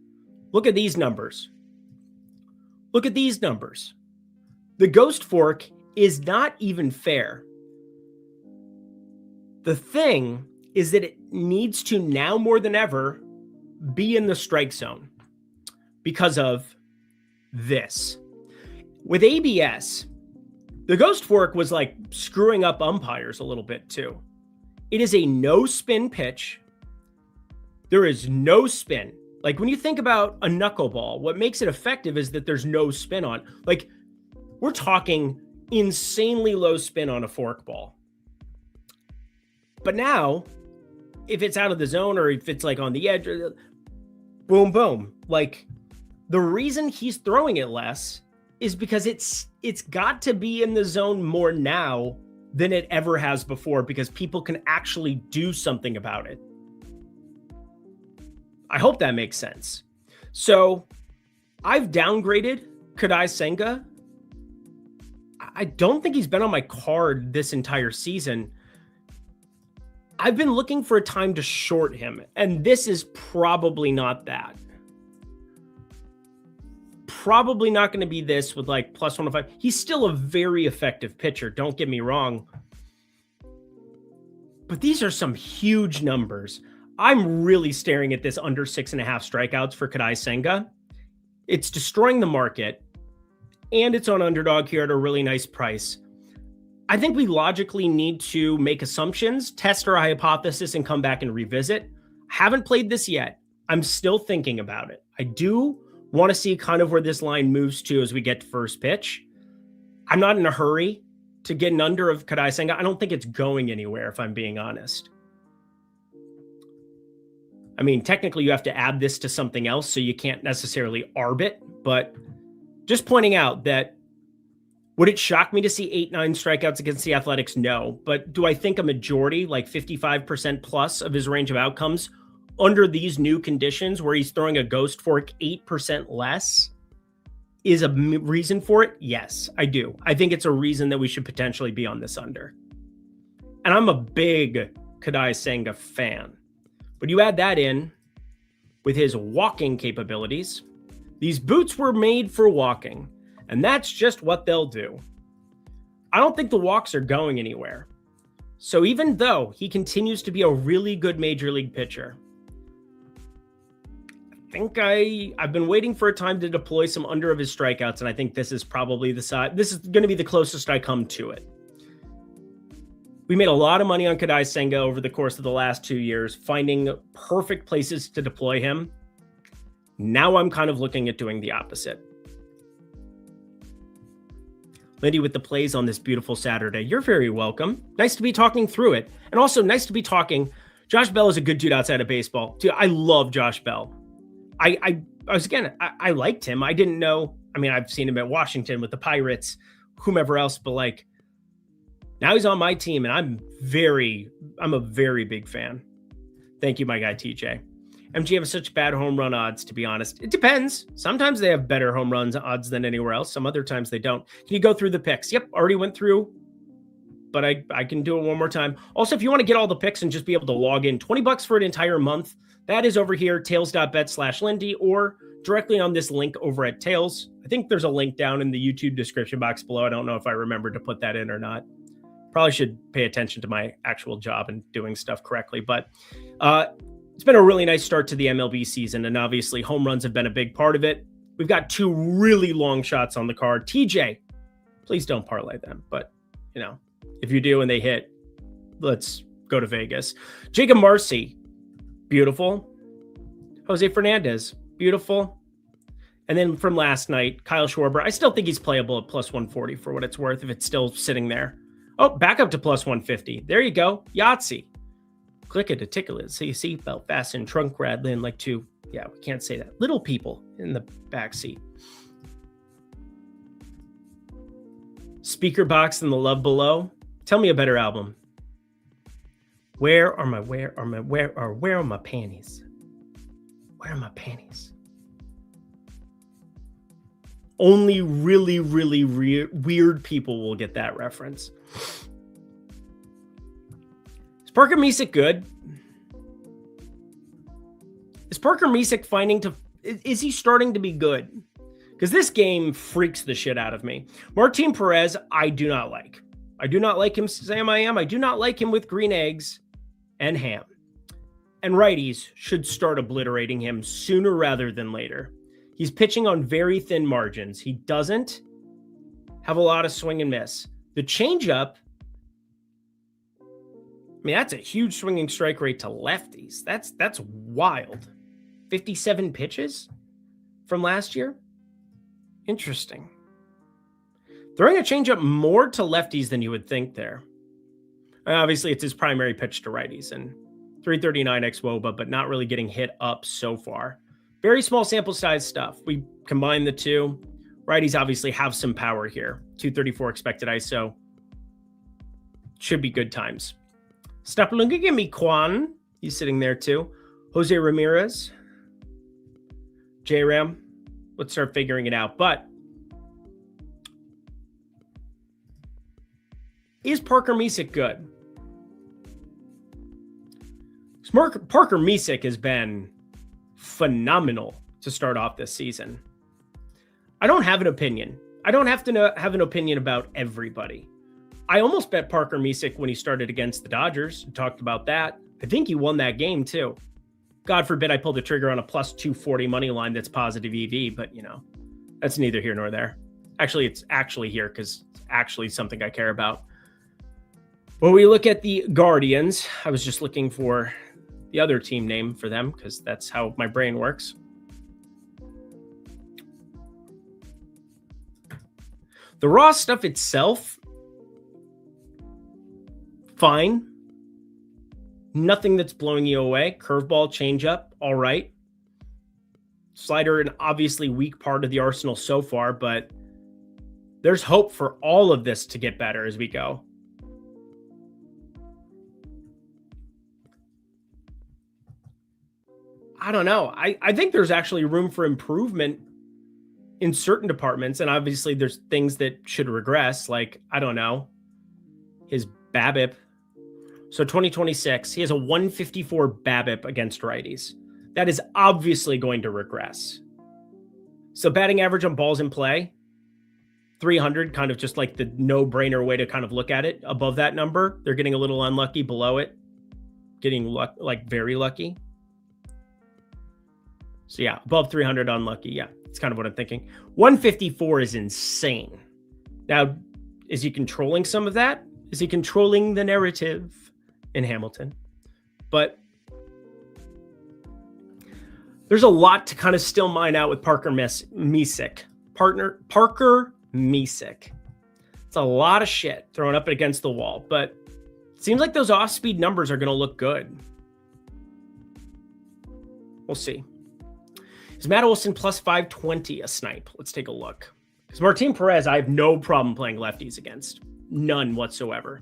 Look at these numbers. Look at these numbers. The Ghost Fork is not even fair. The thing is that it needs to now more than ever be in the strike zone because of this. With ABS, the Ghost Fork was like screwing up umpires a little bit too. It is a no spin pitch. There is no spin. Like when you think about a knuckleball, what makes it effective is that there's no spin on. Like we're talking insanely low spin on a forkball. But now, if it's out of the zone or if it's like on the edge, boom, boom. Like the reason he's throwing it less is because it's got to be in the zone more now than it ever has before because people can actually do something about it. I hope that makes sense. So I've downgraded Kadai Senga. I don't think he's been on my card this entire season. I've been looking for a time to short him, and this is probably not that. Probably not going to be this with like plus 105. He's still a very effective pitcher, don't get me wrong. But these are some huge numbers. I'm really staring at this under 6.5 strikeouts for Kadai Senga. It's destroying the market, and it's on underdog here at a really nice price. I think we logically need to make assumptions, test our hypothesis, and come back and revisit. Haven't played this yet. I'm still thinking about it. I do want to see kind of where this line moves to as we get to first pitch. I'm not in a hurry to get an under of Kadai Senga. I don't think it's going anywhere, if I'm being honest. I mean, technically you have to add this to something else, so you can't necessarily arb it, but just pointing out that would it shock me to see 8-9 strikeouts against the Athletics? No. But do I think a majority, like 55% plus of his range of outcomes under these new conditions where he's throwing a ghost fork 8% less is a reason for it? Yes, I do. I think it's a reason that we should potentially be on this under. And I'm a big Kadai Senga fan. But you add that in with his walking capabilities. These boots were made for walking, and that's just what they'll do. I don't think the walks are going anywhere. So even though he continues to be a really good major league pitcher, I think I've been waiting for a time to deploy some under of his strikeouts, and I think this is probably the side. This is going to be the closest I come to it. We made a lot of money on Kadai Senga over the course of the last 2 years, finding perfect places to deploy him. Now I'm kind of looking at doing the opposite. Lindy with the plays on this beautiful Saturday. You're very welcome. Nice to be talking through it. And also nice to be talking. Josh Bell is a good dude outside of baseball. Dude, I love Josh Bell. I liked him. I didn't know. I mean, I've seen him at Washington with the Pirates, whomever else, but like, now he's on my team, and I'm a very big fan. Thank you, my guy, TJ. MG have such bad home run odds, to be honest. It depends. Sometimes they have better home runs odds than anywhere else. Some other times they don't. Can you go through the picks? Yep, already went through, but I can do it one more time. Also, if you want to get all the picks and just be able to log in, $20 for an entire month, that is over here, tails.bet/Lindy, or directly on this link over at Tails. I think there's a link down in the YouTube description box below. I don't know if I remember to put that in or not. Probably should pay attention to my actual job and doing stuff correctly. But it's been a really nice start to the MLB season, and obviously home runs have been a big part of it. We've got 2 really long shots on the card. TJ, please don't parlay them. But, you know, if you do and they hit, let's go to Vegas. Jacob Marcy, beautiful. Jose Fernandez, beautiful. And then from last night, Kyle Schwarber, I still think he's playable at plus 140 for what it's worth if it's still sitting there. Oh, back up to plus 150. There you go. Yahtzee. Click it to tickle it. See seatbelt fasten, trunk rattling like 2. Yeah, we can't say that. Little people in the back seat. Speaker Box and The Love Below. Tell me a better album. Where are my panties? Where are my panties? Only really, really weird people will get that reference. Is Parker Misick good? Is Parker Misick is he starting to be good? Because this game freaks the shit out of me. Martin Perez, I do not like. I do not like him, Sam I am. I do not like him with green eggs and ham. And righties should start obliterating him sooner rather than later. He's pitching on very thin margins. He doesn't have a lot of swing and miss. The changeup, I mean, that's a huge swinging strike rate to lefties. That's wild. 57 pitches from last year? Interesting. Throwing a changeup more to lefties than you would think there. Obviously, it's his primary pitch to righties, and 339 xwOBA, but not really getting hit up so far. Very small sample size stuff. We combine the two. Righties obviously have some power here. 234 expected ISO. Should be good times. Stapalunga, give me Kwan. He's sitting there too. Jose Ramirez. J-Ram. Let's start figuring it out. But is Parker Misick good? Parker Misick has been phenomenal to start off this season. I don't have an opinion. I don't have to have an opinion about everybody. I almost bet Parker Misick when he started against the Dodgers. We talked about that. I think he won that game too. God forbid I pulled the trigger on a plus 240 money line that's positive EV, but that's neither here nor there. Actually, it's actually here because it's actually something I care about. When we look at the Guardians, I was just looking for the other team name for them because that's how my brain works. The raw stuff itself, fine. Nothing that's blowing you away. Curveball, changeup, all right. Slider, an obviously weak part of the arsenal so far, but there's hope for all of this to get better as we go. I don't know. I think there's actually room for improvement in certain departments, and obviously there's things that should regress, like, I don't know, his BABIP. So 2026, he has a 154 BABIP against righties. That is obviously going to regress. So batting average on balls in play, 300, kind of just like the no-brainer way to kind of look at it. Above that number, they're getting a little unlucky. Below it, getting very lucky. So yeah, above 300, unlucky. Yeah, it's kind of what I'm thinking. 154 is insane. Now, is he controlling some of that? Is he controlling the narrative in Hamilton? But there's a lot to kind of still mine out with Parker Misick. Parker Misick. It's a lot of shit thrown up against the wall, but it seems like those off-speed numbers are going to look good. We'll see. Is Matt Olson plus 520 a snipe? Let's take a look. Because Martin Perez, I have no problem playing lefties against. None whatsoever.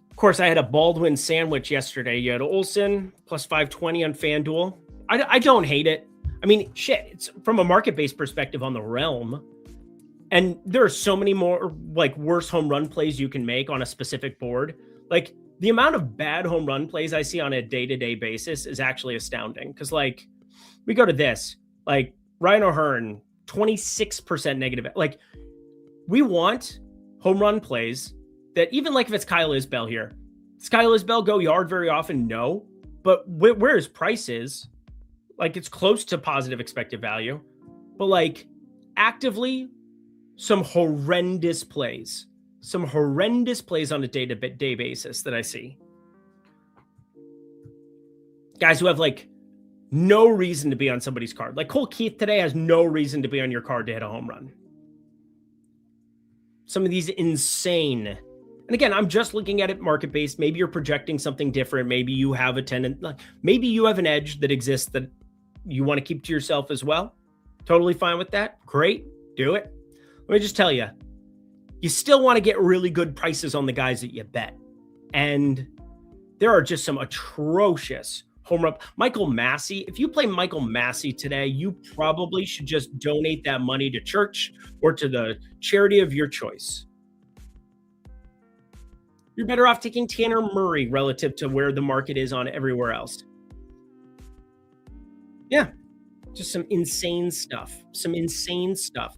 Of course, I had a Baldwin sandwich yesterday. You had Olson plus 520 on FanDuel. I don't hate it. I mean, shit, it's from a market-based perspective on the realm. And there are so many more worse home run plays you can make on a specific board. Like, the amount of bad home run plays I see on a day-to-day basis is actually astounding. Because, we go to this. Ryan O'Hearn, 26% negative. We want home run plays that even if it's Kyle Isbell here. Does Kyle Isbell go yard very often? No. But where his price is, it's close to positive expected value. But, actively, some horrendous plays. Some horrendous plays on a day-to-day basis that I see. Guys who have, no reason to be on somebody's card. Cole Keith today has no reason to be on your card to hit a home run. Some of these insane. And again, I'm just looking at it market-based. Maybe you're projecting something different. Maybe you have a tenant. Maybe you have an edge that exists that you want to keep to yourself as well. Totally fine with that. Great. Do it. Let me just tell you. You still want to get really good prices on the guys that you bet. And there are just some atrocious home run. Michael Massey, if you play Michael Massey today, you probably should just donate that money to church or to the charity of your choice. You're better off taking Tanner Murray relative to where the market is on everywhere else. Yeah, just some insane stuff. Some insane stuff.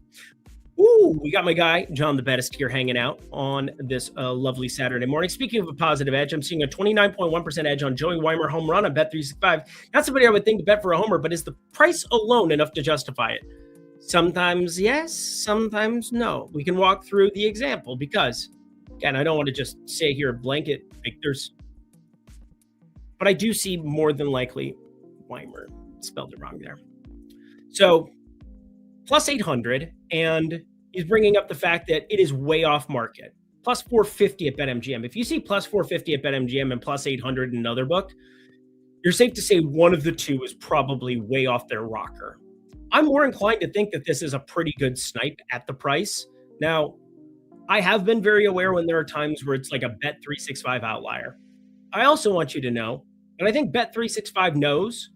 Ooh, we got my guy, John the Bettist here hanging out on this lovely Saturday morning. Speaking of a positive edge, I'm seeing a 29.1% edge on Joey Weimer home run on Bet365. Not somebody I would think to bet for a homer, but is the price alone enough to justify it? Sometimes yes, sometimes no. We can walk through the example because, again, I don't want to just say here blanket. But I do see more than likely Weimer. Spelled it wrong there. So plus 800, and he's bringing up the fact that it is way off market. Plus 450 at BetMGM. If you see plus 450 at BetMGM and plus 800 in another book, you're safe to say one of the two is probably way off their rocker. I'm more inclined to think that this is a pretty good snipe at the price. Now, I have been very aware when there are times where it's like a Bet365 outlier. I also want you to know, and I think Bet365 knows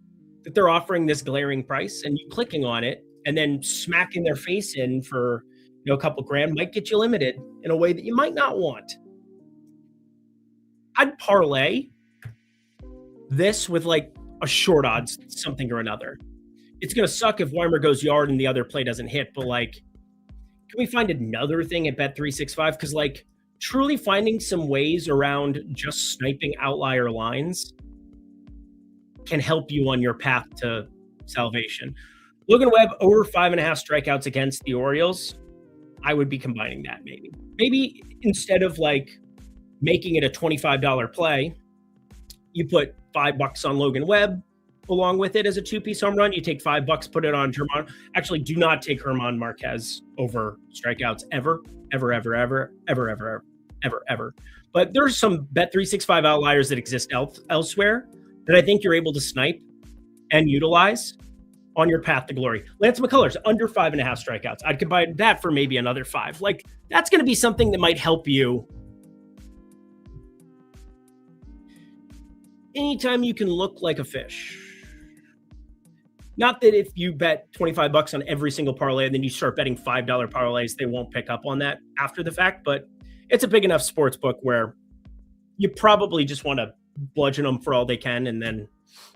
that they're offering this glaring price, and you clicking on it and then smacking their face in for a couple grand might get you limited in a way that you might not want. I'd parlay this with like a short odds something or another. It's going to suck if Weimer goes yard and the other play doesn't hit, but like, can we find another thing at Bet365? Because like truly finding some ways around just sniping outlier lines can help you on your path to salvation. Logan Webb over 5.5 strikeouts against the Orioles. I would be combining that maybe. Maybe instead of like making it a $25 play, you put $5 on Logan Webb along with it as a 2-piece home run. You take $5, put it on German. Actually, do not take German Marquez over strikeouts ever. But there's some Bet365 outliers that exist elsewhere that I think you're able to snipe and utilize on your path to glory. Lance McCullers, under 5.5 strikeouts. I'd combine that for maybe another 5. Like, that's going to be something that might help you. Anytime you can look like a fish. Not that if you bet $25 on every single parlay and then you start betting $5 parlays, they won't pick up on that after the fact, but it's a big enough sports book where you probably just want to bludgeon them for all they can and then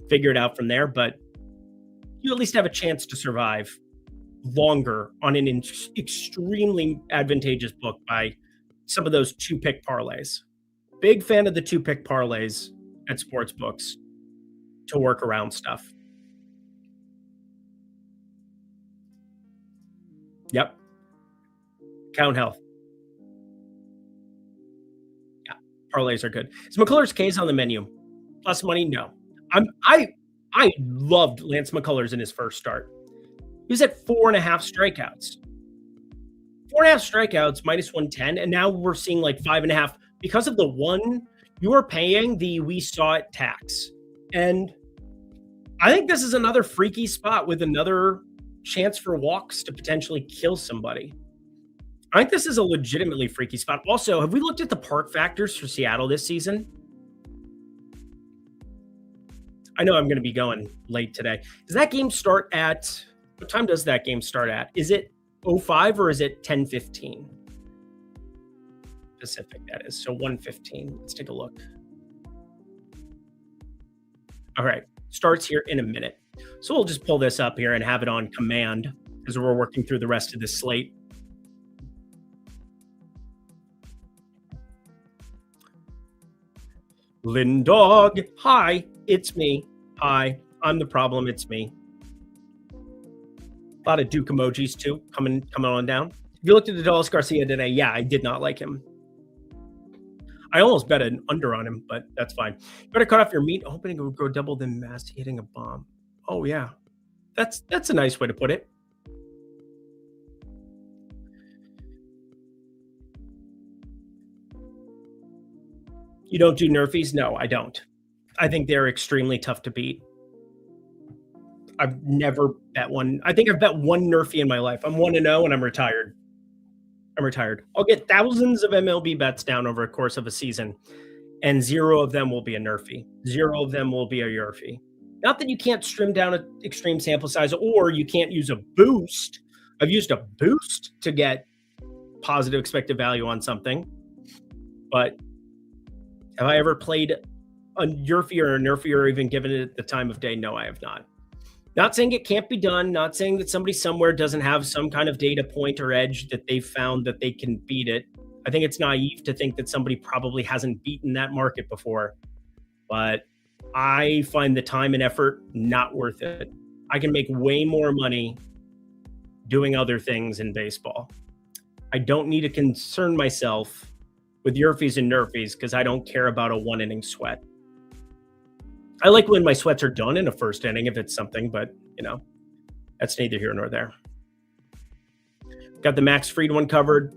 figure it out from there. But you at least have a chance to survive longer on an extremely advantageous book by some of those 2-pick parlays. Big fan of the 2-pick parlays at sports books to work around stuff. Yep. Count health. Yeah, parlays are good. Is McCullers' case on the menu? Plus money? No. I loved Lance McCullers in his first start. He was at 4.5 strikeouts. 4.5 strikeouts, minus 110, and now we're seeing like 5.5. Because of the one, you are paying the we saw it tax. And I think this is another freaky spot with another chance for walks to potentially kill somebody. I think this is a legitimately freaky spot. Also, have we looked at the park factors for Seattle this season? I know I'm going to be going late today. Does that game start at, what time does that game start at? Is it 05 or is it 10:15? Pacific, that is. So 1:15. Let's take a look. All right. Starts here in a minute. So we'll just pull this up here and have it on command as we're working through the rest of this slate. Lindog, hi, it's me. Hi, I'm the problem, it's me. A lot of Duke emojis too, coming on down. If you looked at Adolis Garcia today, yeah, I did not like him. I almost bet an under on him, but that's fine. Better cut off your meat, hoping it would grow double than mass hitting a bomb. Oh yeah, that's a nice way to put it. You don't do Nerfies? No, I don't. I think they're extremely tough to beat. I've never bet one. I think I've bet one Nerfie in my life. I'm 1-0 and I'm retired. I'll get thousands of MLB bets down over a course of a season, and 0 of them will be a Nerfie. 0 of them will be a Yerfie. Not that you can't trim down an extreme sample size or you can't use a boost. I've used a boost to get positive expected value on something. But have I ever played a Yerfie or a Nerfie or even given it the time of day? No, I have not. Not saying it can't be done. Not saying that somebody somewhere doesn't have some kind of data point or edge that they've found that they can beat it. I think it's naive to think that somebody probably hasn't beaten that market before. But I find the time and effort not worth it. I can make way more money doing other things in baseball. I don't need to concern myself with Yerfies and Nerfies because I don't care about a 1-inning sweat. I like when my sweats are done in a first inning if it's something, but, you know, that's neither here nor there. Got the Max Fried one covered.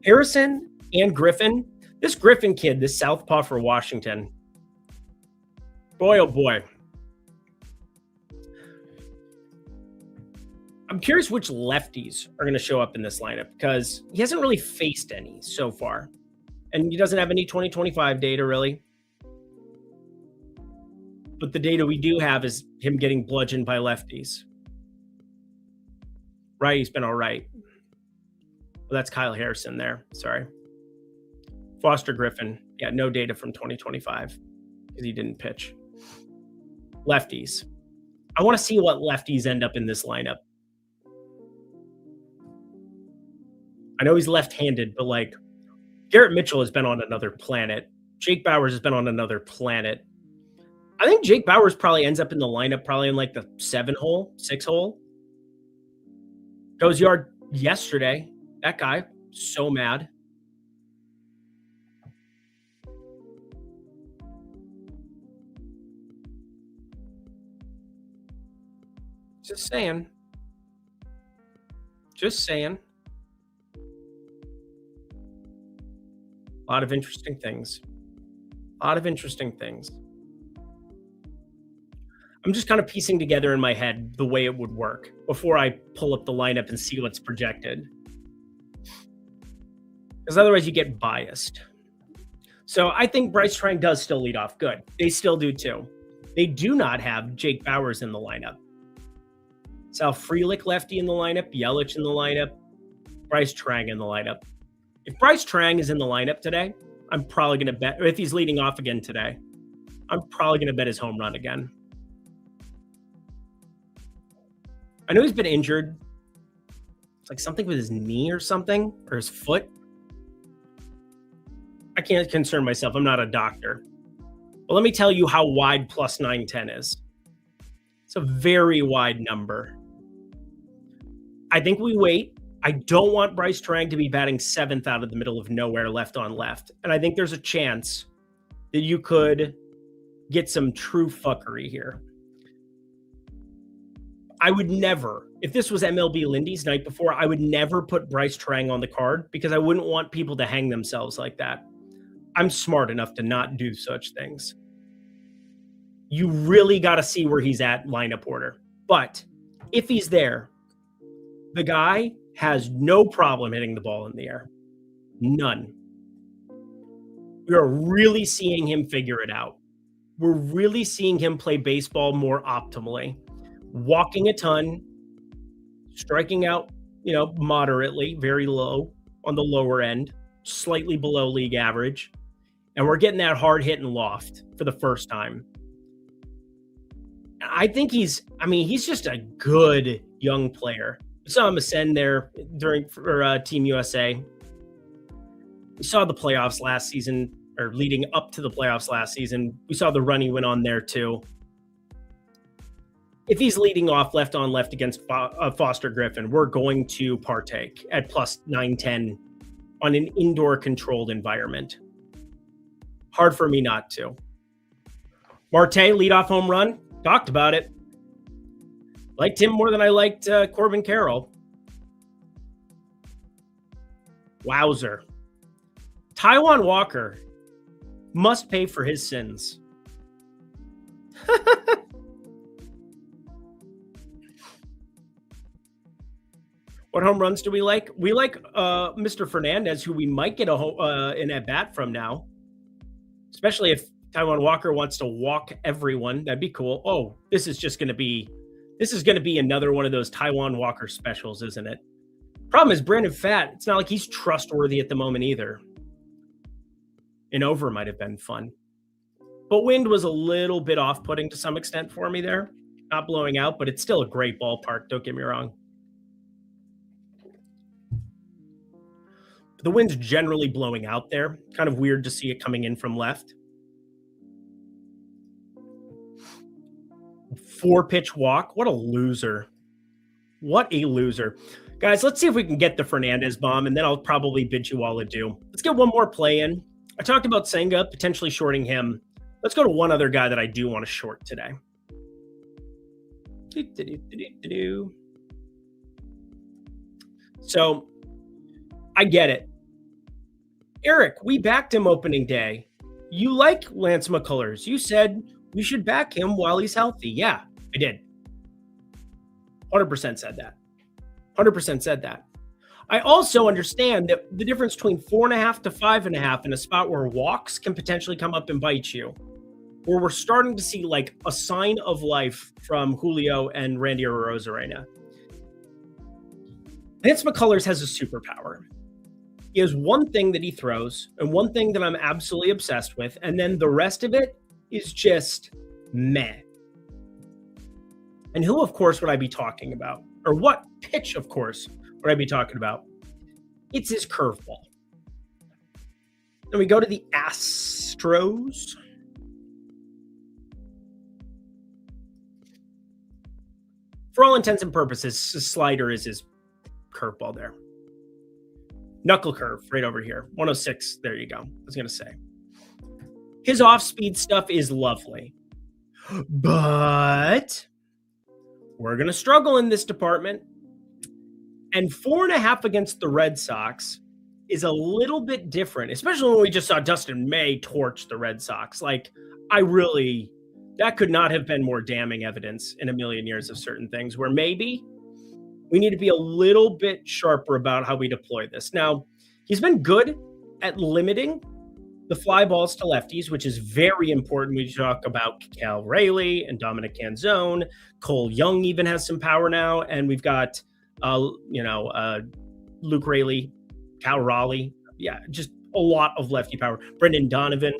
Harrison and Griffin. This Griffin kid, this southpaw for Washington. Boy, oh boy. I'm curious which lefties are going to show up in this lineup because he hasn't really faced any so far. And he doesn't have any 2025 data, really. But the data we do have is him getting bludgeoned by lefties. Righty's been all right. Well, that's Kyle Harrison there. Sorry. Foster Griffin. Yeah, no data from 2025 because he didn't pitch. Lefties. I want to see what lefties end up in this lineup. I know he's left-handed, but like Garrett Mitchell has been on another planet. Jake Bauers has been on another planet. I think Jake Bauers probably ends up in the lineup, probably in like the 7-hole, 6-hole. Goes yard yesterday. That guy, so mad. Just saying. Just saying. A lot of interesting things. A lot of interesting things. I'm just kind of piecing together in my head the way it would work before I pull up the lineup and see what's projected. Because otherwise you get biased. So I think Bryce Trang does still lead off. Good. They still do too. They do not have Jake Bauers in the lineup. Sal Frelick lefty in the lineup, Yelich in the lineup, Bryce Trang in the lineup. If Bryce Trang is in the lineup today, I'm probably going to bet, or if he's leading off again today, I'm probably going to bet his home run again. I know he's been injured. It's like something with his knee or something, or his foot. I can't concern myself. I'm not a doctor. But let me tell you how wide plus 910 is. It's a very wide number. I think we wait. I don't want Bryce Trang to be batting 7th out of the middle of nowhere, left on left. And I think there's a chance that you could get some true fuckery here. I would never, if this was MLB Lindy's night before, I would never put Bryce Trang on the card because I wouldn't want people to hang themselves like that. I'm smart enough to not do such things. You really got to see where he's at lineup order. But if he's there, the guy has no problem hitting the ball in the air. None. We are really seeing him figure it out. We're really seeing him play baseball more optimally. Walking a ton, striking out, moderately, very low on the lower end, slightly below league average. And we're getting that hard hit and loft for the first time. I think he's just a good young player. We saw him ascend there for Team USA. We saw the playoffs last season, or leading up to the playoffs last season. We saw the run he went on there too. If he's leading off left on left against Foster Griffin, we're going to partake at plus 910 on an indoor controlled environment. Hard for me not to. Marte, leadoff home run. Talked about it. Liked him more than I liked Corbin Carroll. Wowzer. Taijuan Walker must pay for his sins. What home runs do we like? We like Mr. Fernandez, who we might get an at-bat from now. Especially if Taijuan Walker wants to walk everyone. That'd be cool. Oh, this is going to be another one of those Taijuan Walker specials, isn't it? Problem is Brandon Pfaadt, it's not like he's trustworthy at the moment either. An over might have been fun. But wind was a little bit off-putting to some extent for me there. Not blowing out, but it's still a great ballpark. Don't get me wrong. The wind's generally blowing out there. Kind of weird to see it coming in from left. 4-pitch walk. What a loser. What a loser. Guys, let's see if we can get the Fernandez bomb, and then I'll probably bid you all adieu. Let's get one more play in. I talked about Senga, potentially shorting him. Let's go to one other guy that I do want to short today. So, I get it. Eric, we backed him opening day. You like Lance McCullers. You said we should back him while he's healthy. Yeah, I did. 100% said that. 100% said that. I also understand that the difference between 4.5 to 5.5 in a spot where walks can potentially come up and bite you, where we're starting to see like a sign of life from Julio and Randy Arozarena. Lance McCullers has a superpower. He has one thing that he throws and one thing that I'm absolutely obsessed with. And then the rest of it is just meh. And who, of course, would I be talking about? Or what pitch, of course, would I be talking about? It's his curveball. Then we go to the Astros. For all intents and purposes, his slider is his curveball there. Knuckle curve right over here. 106. There you go. I was going to say. His off-speed stuff is lovely. But we're going to struggle in this department. And 4.5 against the Red Sox is a little bit different, especially when we just saw Dustin May torch the Red Sox. Like, that could not have been more damning evidence in a million years of certain things, where maybe we need to be a little bit sharper about how we deploy this. Now, he's been good at limiting the fly balls to lefties, which is very important. We talk about Cal Rayleigh and Dominic Canzone. Cole Young even has some power now. And we've got, Luke Rayleigh, Cal Raleigh. Yeah, just a lot of lefty power. Brendan Donovan.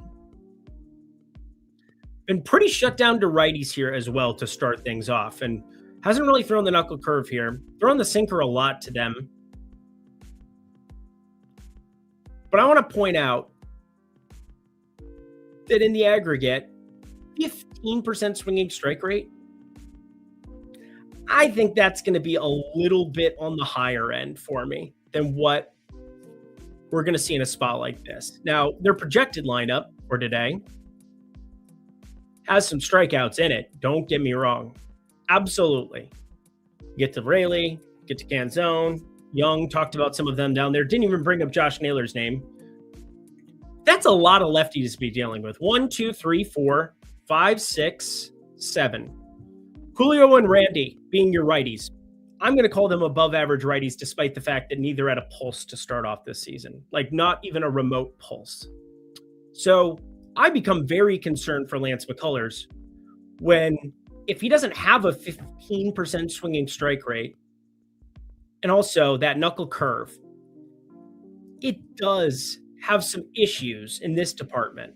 Been pretty shut down to righties here as well to start things off. And hasn't really thrown the knuckle curve here. Thrown the sinker a lot to them. But I want to point out that in the aggregate, 15% swinging strike rate, I think that's going to be a little bit on the higher end for me than what we're going to see in a spot like this. Now, their projected lineup for today has some strikeouts in it. Don't get me wrong. Absolutely. Get to Rayleigh, get to Canzone. Young, talked about some of them down there. Didn't even bring up Josh Naylor's name. That's a lot of lefties to be dealing with. 1, 2, 3, 4, 5, 6, 7. Julio and Randy being your righties. I'm going to call them above average righties, despite the fact that neither had a pulse to start off this season. Like, not even a remote pulse. So I become very concerned for Lance McCullers if he doesn't have a 15% swinging strike rate, and also that knuckle curve, it does have some issues in this department.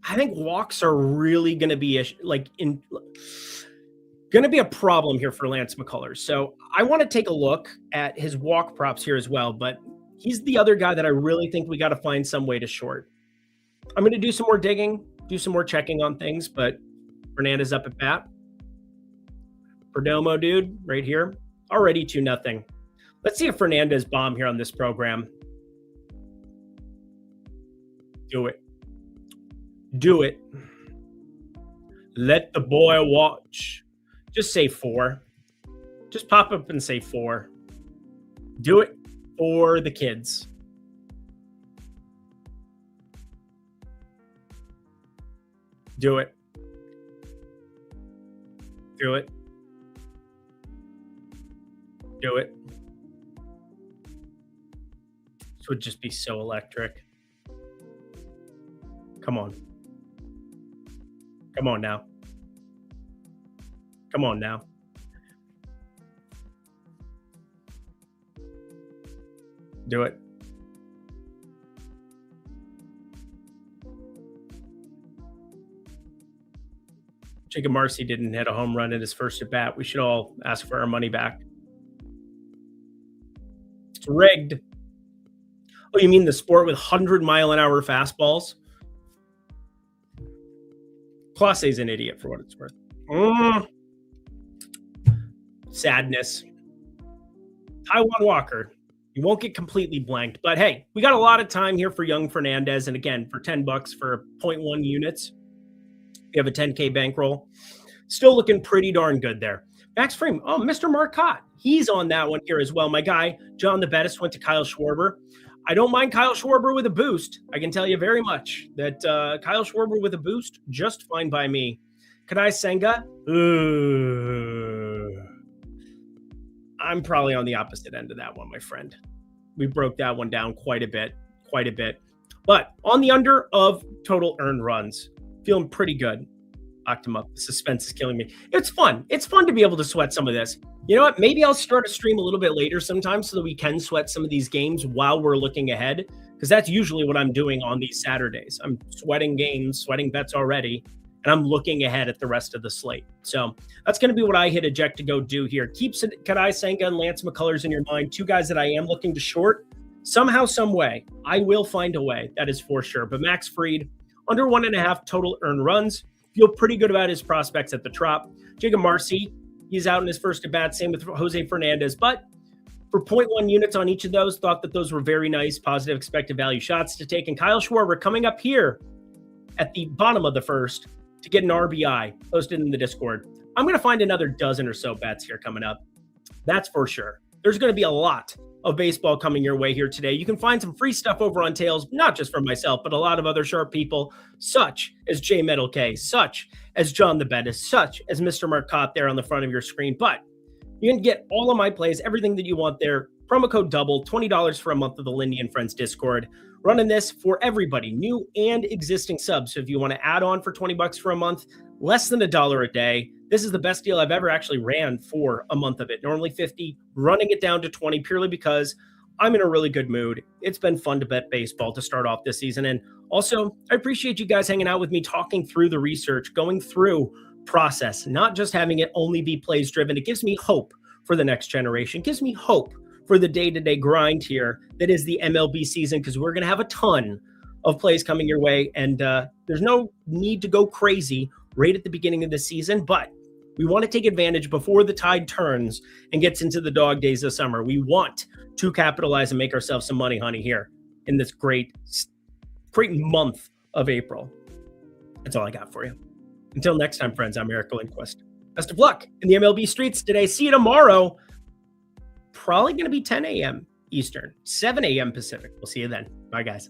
I think walks are really going to be a problem here for Lance McCullers. So I want to take a look at his walk props here as well, but he's the other guy that I really think we got to find some way to short. I'm going to do some more digging, do some more checking on things, but Fernandez up at bat. Perdomo, dude, right here. Already 2-0. Let's see a Fernandez bomb here on this program. Do it. Do it. Let the boy watch. Just say 4. Just pop up and say 4. Do it for the kids. Do it. Do it. Do it. This would just be so electric. Come on. Come on now. Come on now. Do it. Jacob Marcy didn't hit a home run in his first at bat. We should all ask for our money back. It's rigged. Oh, you mean the sport with 100-mile-an-hour fastballs? Clase's an idiot for what it's worth. Sadness. Taiwan Walker. You won't get completely blanked. But hey, we got a lot of time here for young Fernandez. And again, for $10 for 0.1 units, we have a 10K bankroll. Still looking pretty darn good there. Max Frame. Oh, Mr. Marcotte. He's on that one here as well. My guy, John the Bettis, went to Kyle Schwarber. I don't mind Kyle Schwarber with a boost. I can tell you very much that Kyle Schwarber with a boost, just fine by me. Kadai Senga? I'm probably on the opposite end of that one, my friend. We broke that one down quite a bit. But on the under of total earned runs, feeling pretty good. Locked him up. The suspense is killing me. It's fun. It's fun to be able to sweat some of this. You know what? Maybe I'll start a stream a little bit later sometimes so that we can sweat some of these games while we're looking ahead, because that's usually what I'm doing on these Saturdays. I'm sweating games, sweating bets already, and I'm looking ahead at the rest of the slate. So that's going to be what I hit eject to go do here. Keep Kadai Senga and Lance McCullers in your mind. Two guys that I am looking to short. Somehow, some way, I will find a way. That is for sure. But Max Fried, under 1.5 total earned runs. Feel pretty good about his prospects at the Trop. Jacob Marcy, he's out in his first at-bat. Same with Jose Fernandez. But for 0.1 units on each of those, thought that those were very nice, positive expected value shots to take. And Kyle Schwarber coming up here at the bottom of the first to get an RBI posted in the Discord. I'm going to find another dozen or so bets here coming up. That's for sure. There's going to be a lot of baseball coming your way here today. You can find some free stuff over on Tails, not just from myself, but a lot of other sharp people, such as Jay Metal K, such as John the Bettis, such as Mr. Marcotte there on the front of your screen. But you can get all of my plays, everything that you want there. Promo code DOUBLE, $20 for a month of the Lindy and Friends Discord. Running this for everybody, new and existing subs. So if you want to add on for $20 for a month, less than $1 a day. This is the best deal I've ever actually ran for a month of it. Normally 50, running it down to 20 purely because I'm in a really good mood. It's been fun to bet baseball to start off this season. And also, I appreciate you guys hanging out with me, talking through the research, going through process, not just having it only be plays driven. It gives me hope for the next generation. It gives me hope for the day-to-day grind here that is the MLB season, because we're going to have a ton of plays coming your way. And there's no need to go crazy right at the beginning of the season, but we want to take advantage before the tide turns and gets into the dog days of summer. We want to capitalize and make ourselves some money, honey, here in this great month of April. That's all I got for you. Until next time, friends, I'm Eric Lindquist. Best of luck in the MLB streets today. See you tomorrow. Probably going to be 10 a.m. Eastern, 7 a.m. Pacific. We'll see you then. Bye, guys.